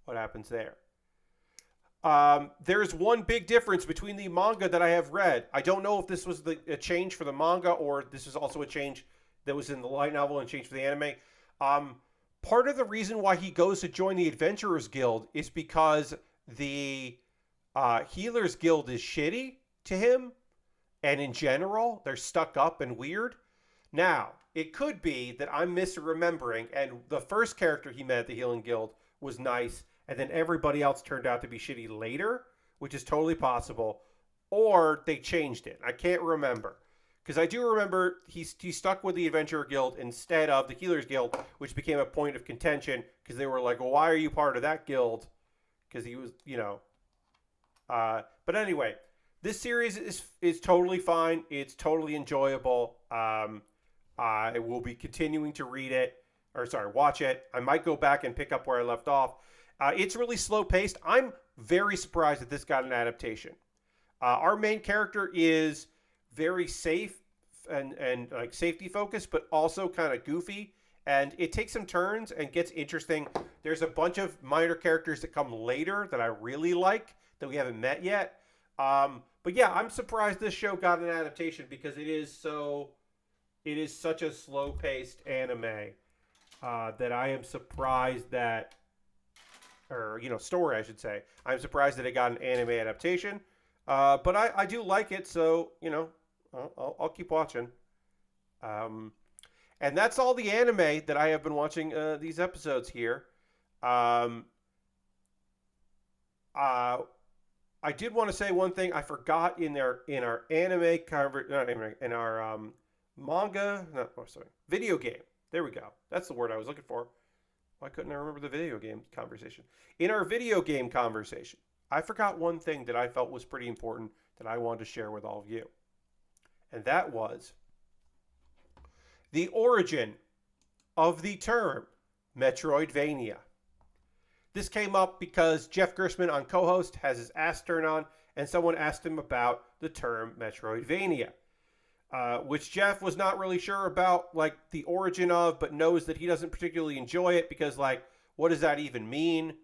what happens there. There's one big difference between the manga that I have read. I don't know if this was a change for the manga or this is also a change that was in the light novel and change for the anime. Part of the reason why he goes to join the Adventurers Guild is because the Healers Guild is shitty to him, and in general, they're stuck up and weird. Now, it could be that I'm misremembering, and the first character he met at the Healing Guild was nice, and then everybody else turned out to be shitty later, which is totally possible. Or they changed it. I can't remember. Because I do remember he stuck with the Adventurer Guild instead of the Healers Guild, which became a point of contention because they were like, well, why are you part of that guild? Because he was, But anyway, this series is totally fine. It's totally enjoyable. I will be continuing to watch it. I might go back and pick up where I left off. It's really slow paced. I'm very surprised that this got an adaptation. Our main character is very safe and like safety focused, but also kind of goofy. And it takes some turns and gets interesting. There's a bunch of minor characters that come later that I really like that we haven't met yet. But yeah, I'm surprised this show got an adaptation because it is such a slow paced anime that I am surprised that, or story I should say. I'm surprised that it got an anime adaptation. But I do like it, so I'll keep watching. And that's all the anime that I have been watching these episodes here. I did want to say one thing I forgot in our anime video game. There we go. That's the word I was looking for. Why couldn't I remember the video game conversation? In our video game conversation, I forgot one thing that I felt was pretty important that I wanted to share with all of you. And that was the origin of the term Metroidvania. This came up because Jeff Gerstmann on co-host has his ass turned on, and someone asked him about the term Metroidvania, which Jeff was not really sure about, like, the origin of, but knows that he doesn't particularly enjoy it because, like, what does that even mean?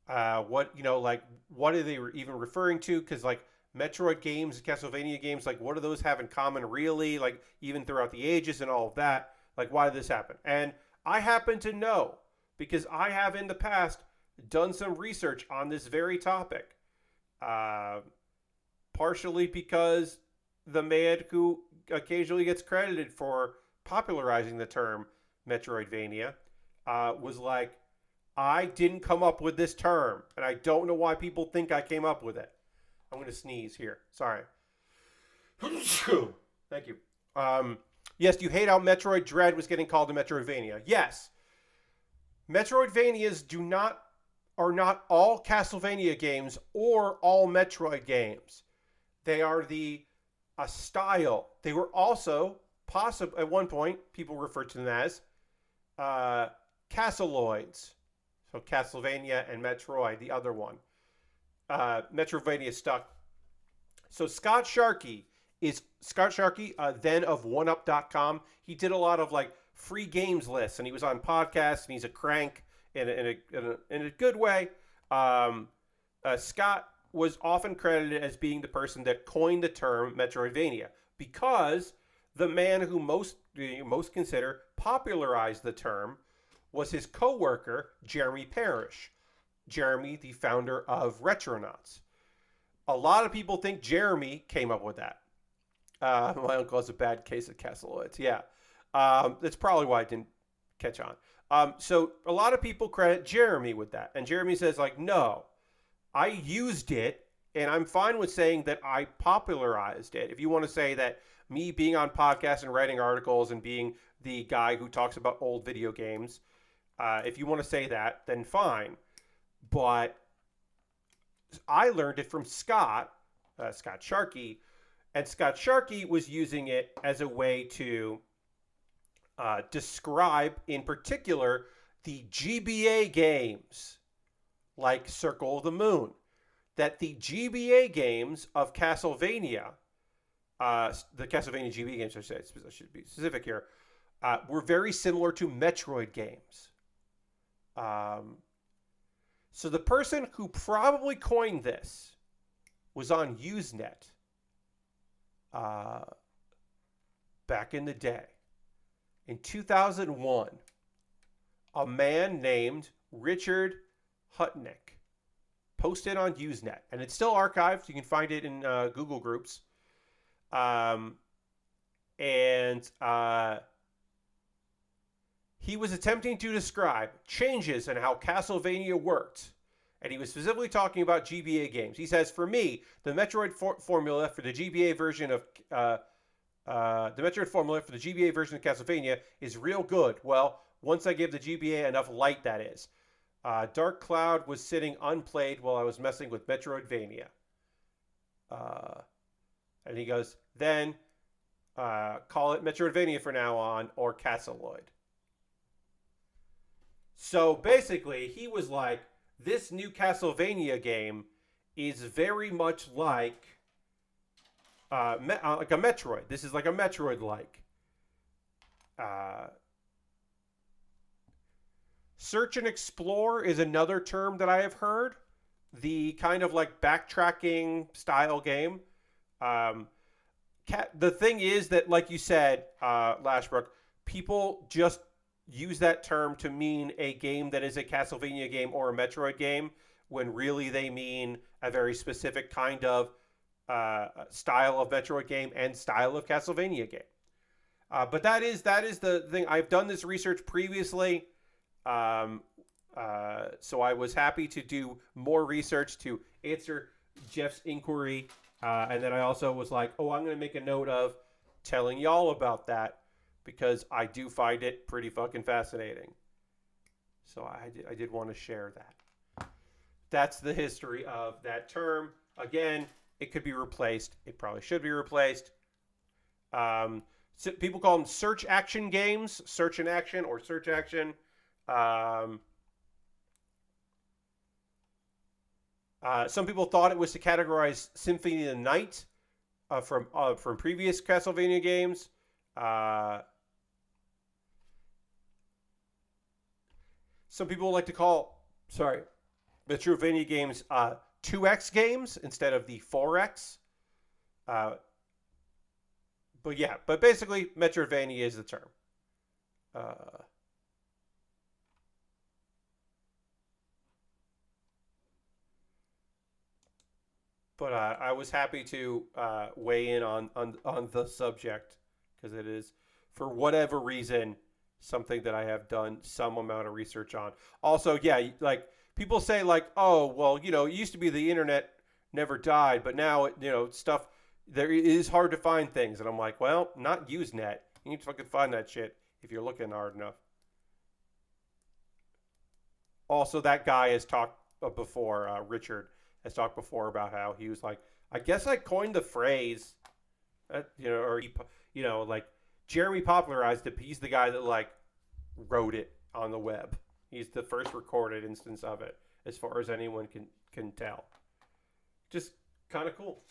What are they even referring to? Because, like, Metroid games, Castlevania games, like, what do those have in common, really? Like, even throughout the ages and all of that. Like, why did this happen? And I happen to know, because I have in the past done some research on this very topic. Partially because the man who occasionally gets credited for popularizing the term Metroidvania was like, I didn't come up with this term, and I don't know why people think I came up with it. I'm going to sneeze here. Sorry. Thank you. Yes, you hate how Metroid Dread was getting called a Metroidvania. Yes. Metroidvanias are not all Castlevania games or all Metroid games. They are a style. They were also possible at one point. People referred to them as Castlaloids. So Castlevania and Metroid, the other one. Metroidvania stuck. So Scott Sharkey, then of OneUp.com. He did a lot of like free games lists, and he was on podcasts, and he's a crank in a good way. Scott was often credited as being the person that coined the term Metroidvania because the man who most consider popularized the term was his co-worker, Jeremy Parrish. Jeremy, the founder of Retronauts. A lot of people think Jeremy came up with that. My uncle has a bad case of Castlaloids. Yeah. That's probably why it didn't catch on. So a lot of people credit Jeremy with that. And Jeremy says, like, no, I used it, and I'm fine with saying that I popularized it. If you want to say that me being on podcasts and writing articles and being the guy who talks about old video games, if you want to say that, then fine. But I learned it from Scott Sharkey, and Scott Sharkey was using it as a way to describe, in particular, the GBA games like Circle of the Moon. That the GBA games of Castlevania, the Castlevania GBA games, I should be specific here, were very similar to Metroid games. So the person who probably coined this was on Usenet back in the day. In 2001, a man named Richard Hutnick posted on Usenet, and it's still archived. You can find it in Google groups. He was attempting to describe changes in how Castlevania worked. And he was specifically talking about GBA games. He says, for me, the Metroid formula for the GBA version of Castlevania is real good. Well, once I give the GBA enough light, that is. Dark Cloud was sitting unplayed while I was messing with Metroidvania. And he goes, then call it Metroidvania from now on, or Castleloid. So basically, he was like, this new Castlevania game is very much like a Metroid. This is like a Metroid-like. Search and explore is another term that I have heard. The kind of like backtracking style game. The thing is that, like you said, Lashbrook, people just use that term to mean a game that is a Castlevania game or a Metroid game, when really they mean a very specific kind of style of Metroid game and style of Castlevania game. But that is the thing. I've done this research previously, so I was happy to do more research to answer Jeff's inquiry, and then I also was like, oh, I'm going to make a note of telling y'all about that, because I do find it pretty fucking fascinating. So I did want to share that. That's the history of that term. Again, it could be replaced. It probably should be replaced. So people call them search action games, search and action, or search action. Some people thought it was to categorize Symphony of the Night from previous Castlevania games. Some people like to call, Metroidvania games 2X games instead of the 4X. But basically, Metroidvania is the term. But I was happy to weigh in on the subject, because it is, for whatever reason, something that I have done some amount of research on. Also, yeah, like people say, like, oh, well, it used to be the internet never died, but now stuff there is hard to find things, and I'm like, well, not Usenet. You need to fucking find that shit if you're looking hard enough. Also, that guy has talked before. Richard has talked before about how he was like, I guess I coined the phrase, like Jeremy popularized it. He's the guy that like wrote it on the web. He's the first recorded instance of it, as far as anyone can tell. Just kind of cool.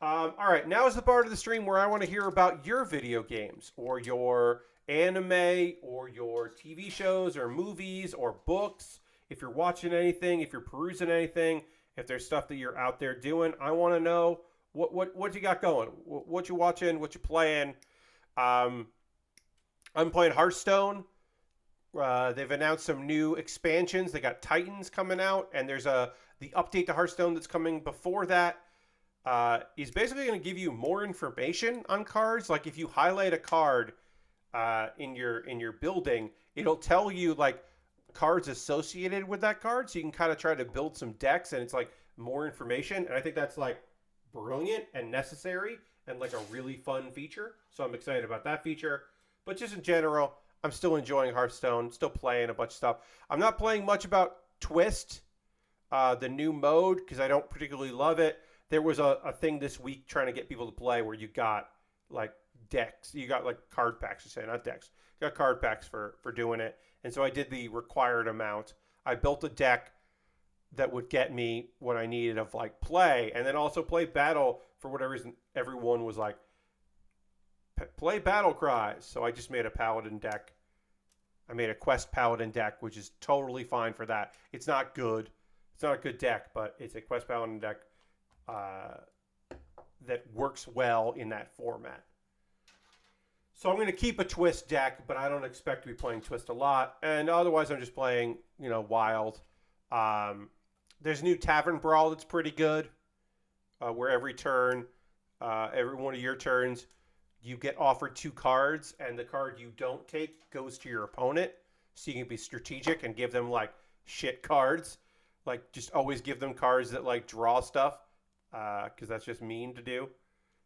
All right, now is the part of the stream where I want to hear about your video games, or your anime, or your TV shows, or movies, or books. If you're watching anything, if you're perusing anything, if there's stuff that you're out there doing, I want to know what you got going, what you watching, what you playing. I'm playing Hearthstone. They've announced some new expansions. They got Titans coming out, and there's the update to Hearthstone that's coming before that. Is basically going to give you more information on cards. Like if you highlight a card in your building, it'll tell you like cards associated with that card, so you can kind of try to build some decks, and it's like more information. And I think that's like brilliant and necessary, and like a really fun feature. So I'm excited about that feature. But just in general, I'm still enjoying Hearthstone, still playing a bunch of stuff. I'm not playing much about Twist. the new mode because I don't particularly love it. There was a thing this week trying to get people to play where you got like decks. You got like card packs, to say, not decks. You got card packs for doing it. And so I did the required amount. I built a deck that would get me what I needed of like play, and then also play battle. For whatever reason, everyone was like, play battle cries. So I just made a paladin deck. I made a quest paladin deck, which is totally fine for that. It's not good. It's not a good deck, but it's a quest paladin deck that works well in that format. So I'm going to keep a twist deck, but I don't expect to be playing twist a lot. And otherwise, I'm just playing, wild. There's a new Tavern Brawl that's pretty good, where every turn, every one of your turns, you get offered 2 cards, and the card you don't take goes to your opponent. So you can be strategic and give them like shit cards. Like just always give them cards that like draw stuff, because that's just mean to do.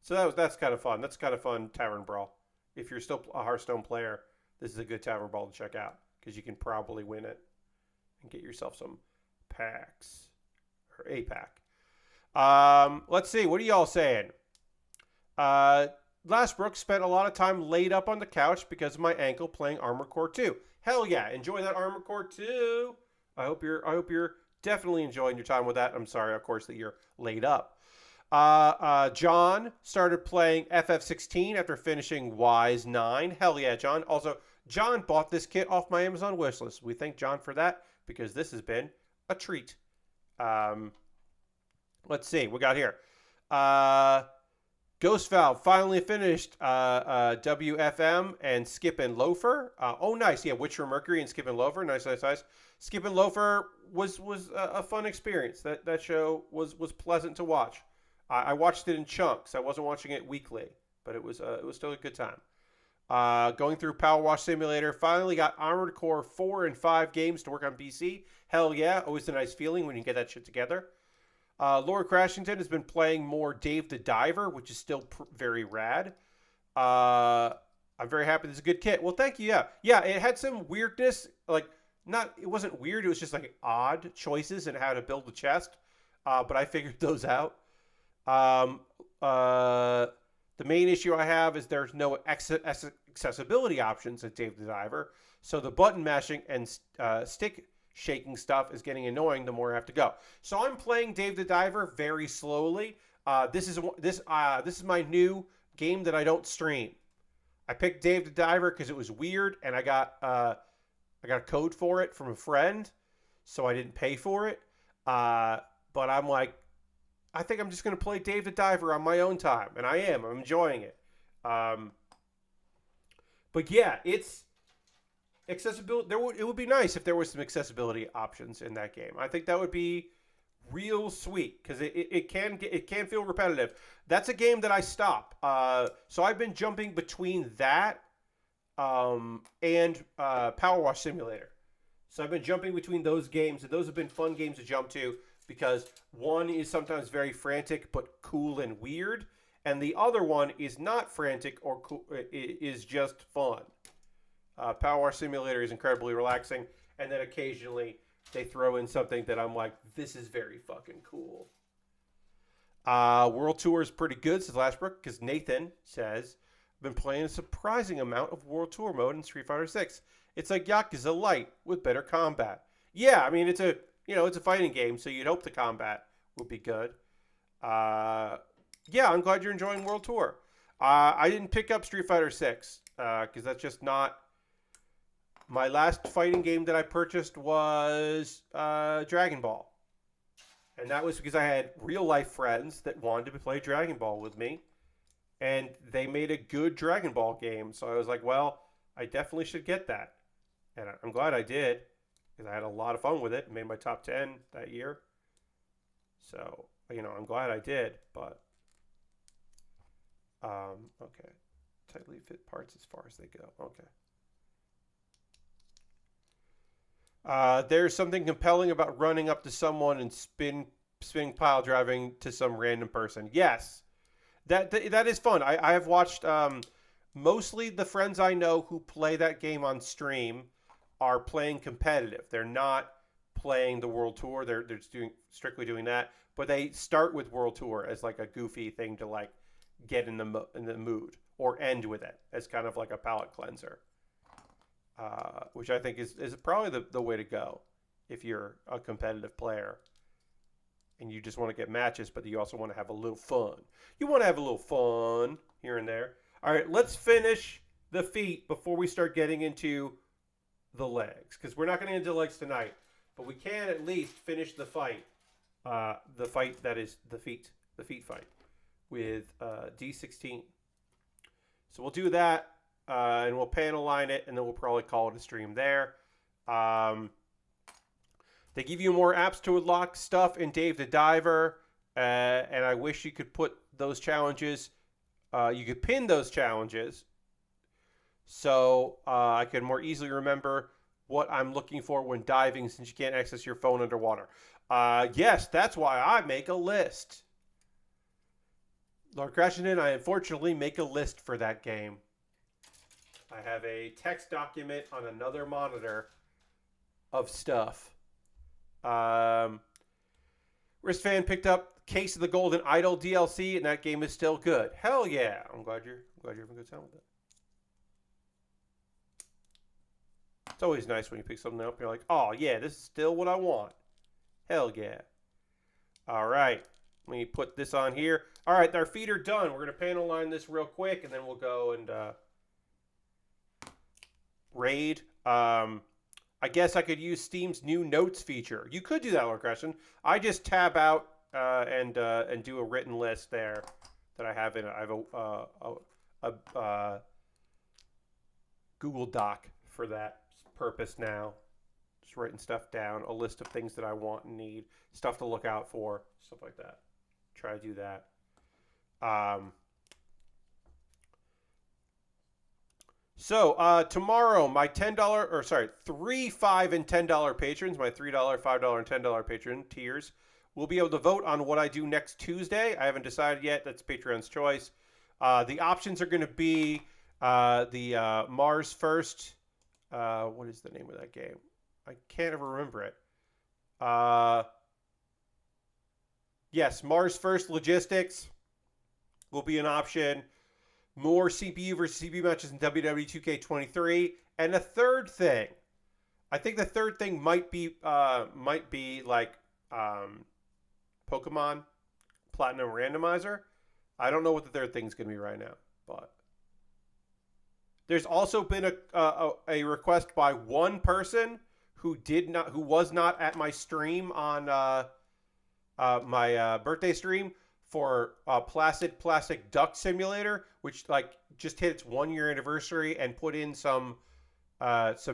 So that's kind of fun. That's kind of fun, Tavern Brawl. If you're still a Hearthstone player, this is a good Tavern Brawl to check out because you can probably win it and get yourself some packs or a pack. Let's see. What are y'all saying? Last Brooke spent a lot of time laid up on the couch because of my ankle playing Armored Core 2. Hell yeah, enjoy that Armored Core 2. I hope you're definitely enjoying your time with that. I'm sorry, of course, that you're laid up. John started playing FF16 after finishing Wise 9. Hell yeah, John. Also, John bought this kit off my Amazon wishlist. We thank John for that because this has been a treat. Let's see. We got here. Ghost Valve finally finished WFM and Skip and Loafer. Oh, nice. Yeah, Witcher Mercury and Skip and Loafer. Nice. Skip and Loafer was a fun experience. That show was pleasant to watch. I watched it in chunks. I wasn't watching it weekly, but it was still a good time. Going through Power Wash Simulator. Finally got Armored Core 4 and 5 games to work on PC. Hell yeah. Always a nice feeling when you get that shit together. Laura Crashington has been playing more Dave the Diver, which is still very rad. I'm very happy this is a good kit. Well, thank you. Yeah, it had some weirdness. It wasn't weird. It was just like odd choices in how to build the chest. But I figured those out. The main issue I have is there's no accessibility options at Dave the Diver. So the button mashing and stick shaking stuff is getting annoying the more I have to go. So I'm playing Dave the Diver very slowly. This is my new game that I don't stream. I picked Dave the Diver because it was weird, and I got a code for it from a friend, so I didn't pay for it. But I'm like, I think I'm just going to play Dave the Diver on my own time, and I'm enjoying it. But yeah, it's accessibility. It would be nice if there was some accessibility options in that game. I think that would be real sweet because it can feel repetitive. That's a game that I stop. So I've been jumping between that and Power Wash Simulator. So I've been jumping between those games, and those have been fun games to jump to because one is sometimes very frantic but cool and weird, and the other one is not frantic or cool. It is just fun. Power Wash Simulator is incredibly relaxing, and then occasionally they throw in something that I'm like, this is very fucking cool. World Tour is pretty good, says Lashbrook, because Nathan says, I've been playing a surprising amount of World Tour mode in Street Fighter 6. It's like Yakuza Light with better combat. Yeah, I mean, it's a fighting game, so you'd hope the combat would be good. Yeah, I'm glad you're enjoying World Tour. I didn't pick up Street Fighter 6, because that's just not... My last fighting game that I purchased was Dragon Ball. And that was because I had real-life friends that wanted to play Dragon Ball with me. And they made a good Dragon Ball game. So I was like, well, I definitely should get that. And I'm glad I did. Because I had a lot of fun with it. It made my top 10 that year. So, I'm glad I did. But, okay. Tightly fit parts as far as they go. Okay. There's something compelling about running up to someone and spinning pile driving to some random person. Yes, that is fun. I have watched mostly the friends I know who play that game on stream are playing competitive. They're not playing the World Tour. They're just strictly doing that, but they start with World Tour as like a goofy thing to like get in the mood, or end with it as kind of like a palate cleanser, which I think is probably the way to go if you're a competitive player and you just want to get matches, but you also want to have a little fun. You want to have a little fun here and there. All right, let's finish the feet before we start getting into the legs, because we're not going to get into the legs tonight, but we can at least finish the fight. The fight that is the feet fight with D16. So we'll do that, and we'll panel line it, and then we'll probably call it a stream there. They give you more apps to unlock stuff in Dave the Diver, and I wish you could put those challenges, you could pin those challenges, so I can more easily remember what I'm looking for when diving, since you can't access your phone underwater. Yes, that's why I make a list. Lord Crashington, I unfortunately make a list for that game. I have a text document on another monitor of stuff. Wristfan picked up Case of the Golden Idol DLC, and that game is still good. Hell yeah! I'm glad you're having a good time with it. It's always nice when you pick something up and you're like, oh yeah, this is still what I want. Hell yeah. All right. Let me put this on here. All right, our feet are done. We're going to panel line this real quick, and then we'll go and raid. I guess I could use Steam's new notes feature. You could do that, Lord Crescent. I just tab out and do a written list there that I have in it. I have a Google Doc for that purpose now. Just writing stuff down, a list of things that I want and need, stuff to look out for, stuff like that. Try to do that. So tomorrow, my $10 or sorry, $3, $5, and $10 patrons, my $3, $5, and $10 patron tiers, will be able to vote on what I do next Tuesday. I haven't decided yet. That's Patreon's choice. The options are going to be the Mars First. What is the name of that game? I can't ever remember it. Yes, Mars First Logistics will be an option. More CPU versus CPU matches in WWE 2K23, and a third thing. I think the third thing might be like Pokemon Platinum Randomizer. I don't know what the third thing is going to be right now, but there's also been a request by one person who was not at my stream on my birthday stream for Placid Plastic Duck Simulator, which like just hit its 1-year anniversary and put in some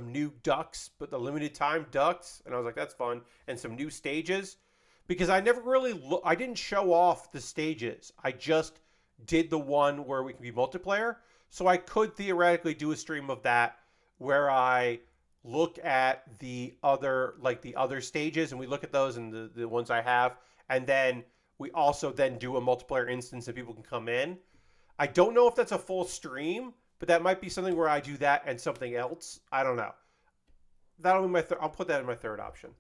new ducks, but the limited time ducks, and I was like, that's fun, and some new stages, because I never really I didn't show off the stages. I just did the one where we can be multiplayer, so I could theoretically do a stream of that where I look at the other stages, and we look at those and the ones I have, and then we also then do a multiplayer instance and people can come in. I don't know if that's a full stream, but that might be something where I do that and something else. I don't know. That'll be my I'll put that in my third option.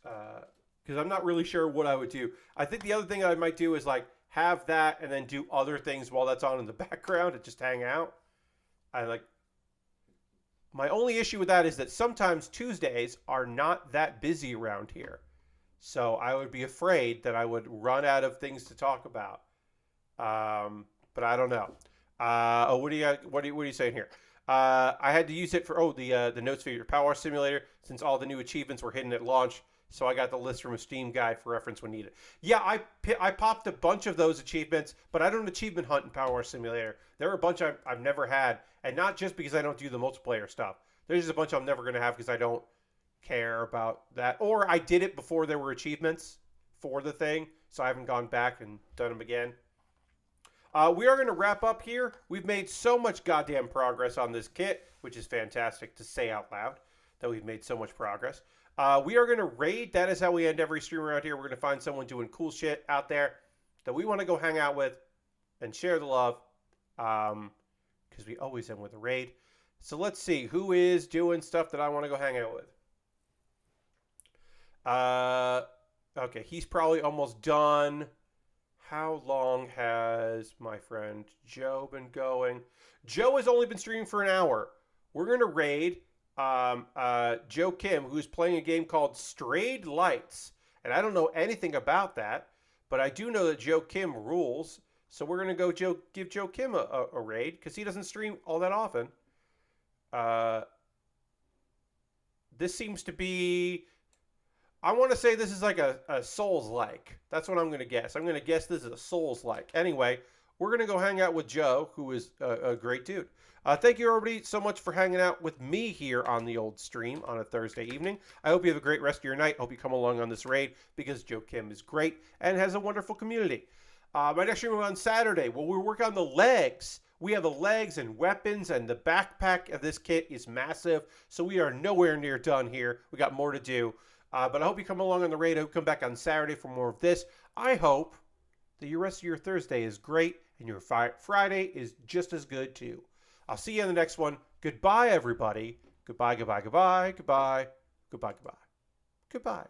Because I'm not really sure what I would do. I think the other thing I might do is like have that and then do other things while that's on in the background and just hang out. My only issue with that is that sometimes Tuesdays are not that busy around here. So I would be afraid that I would run out of things to talk about. But I don't know. What are you saying here? I had to use it for the notes feature, Power Simulator, since all the new achievements were hidden at launch. So I got the list from a Steam guide for reference when needed. Yeah, I popped a bunch of those achievements, but I don't achievement hunt in Power Simulator. There are a bunch I've never had, and not just because I don't do the multiplayer stuff. There's just a bunch I'm never going to have because I don't care about that. Or I did it before there were achievements for the thing, so I haven't gone back and done them again. We are going to wrap up here. We've made so much goddamn progress on this kit, which is fantastic to say out loud that we've made so much progress. We are going to raid. That is how we end every stream around here. We're going to find someone doing cool shit out there that we want to go hang out with and share the love, because we always end with a raid. So let's see who is doing stuff that I want to go hang out with. Okay, he's probably almost done. How long has my friend Joe been going? Joe has only been streaming for an hour. We're going to raid Joe Kim, who's playing a game called Strayed Lights. And I don't know anything about that, but I do know that Joe Kim rules. So we're going to give Joe Kim a raid because he doesn't stream all that often. Uh, this seems to be. I want to say this is like a Souls-like. That's what I'm going to guess. I'm going to guess this is a Souls-like. Anyway, we're going to go hang out with Joe, who is a great dude. Thank you, everybody, so much for hanging out with me here on the old stream on a Thursday evening. I hope you have a great rest of your night. I hope you come along on this raid because Joe Kim is great and has a wonderful community. My next stream on Saturday, well, we work on the legs. We have the legs and weapons, and the backpack of this kit is massive, so we are nowhere near done here. We got more to do. But I hope you come along on the raid. I hope you come back on Saturday for more of this. I hope that your rest of your Thursday is great and your Friday is just as good too. I'll see you in the next one. Goodbye, everybody. Goodbye, goodbye, goodbye, goodbye, goodbye, goodbye, goodbye.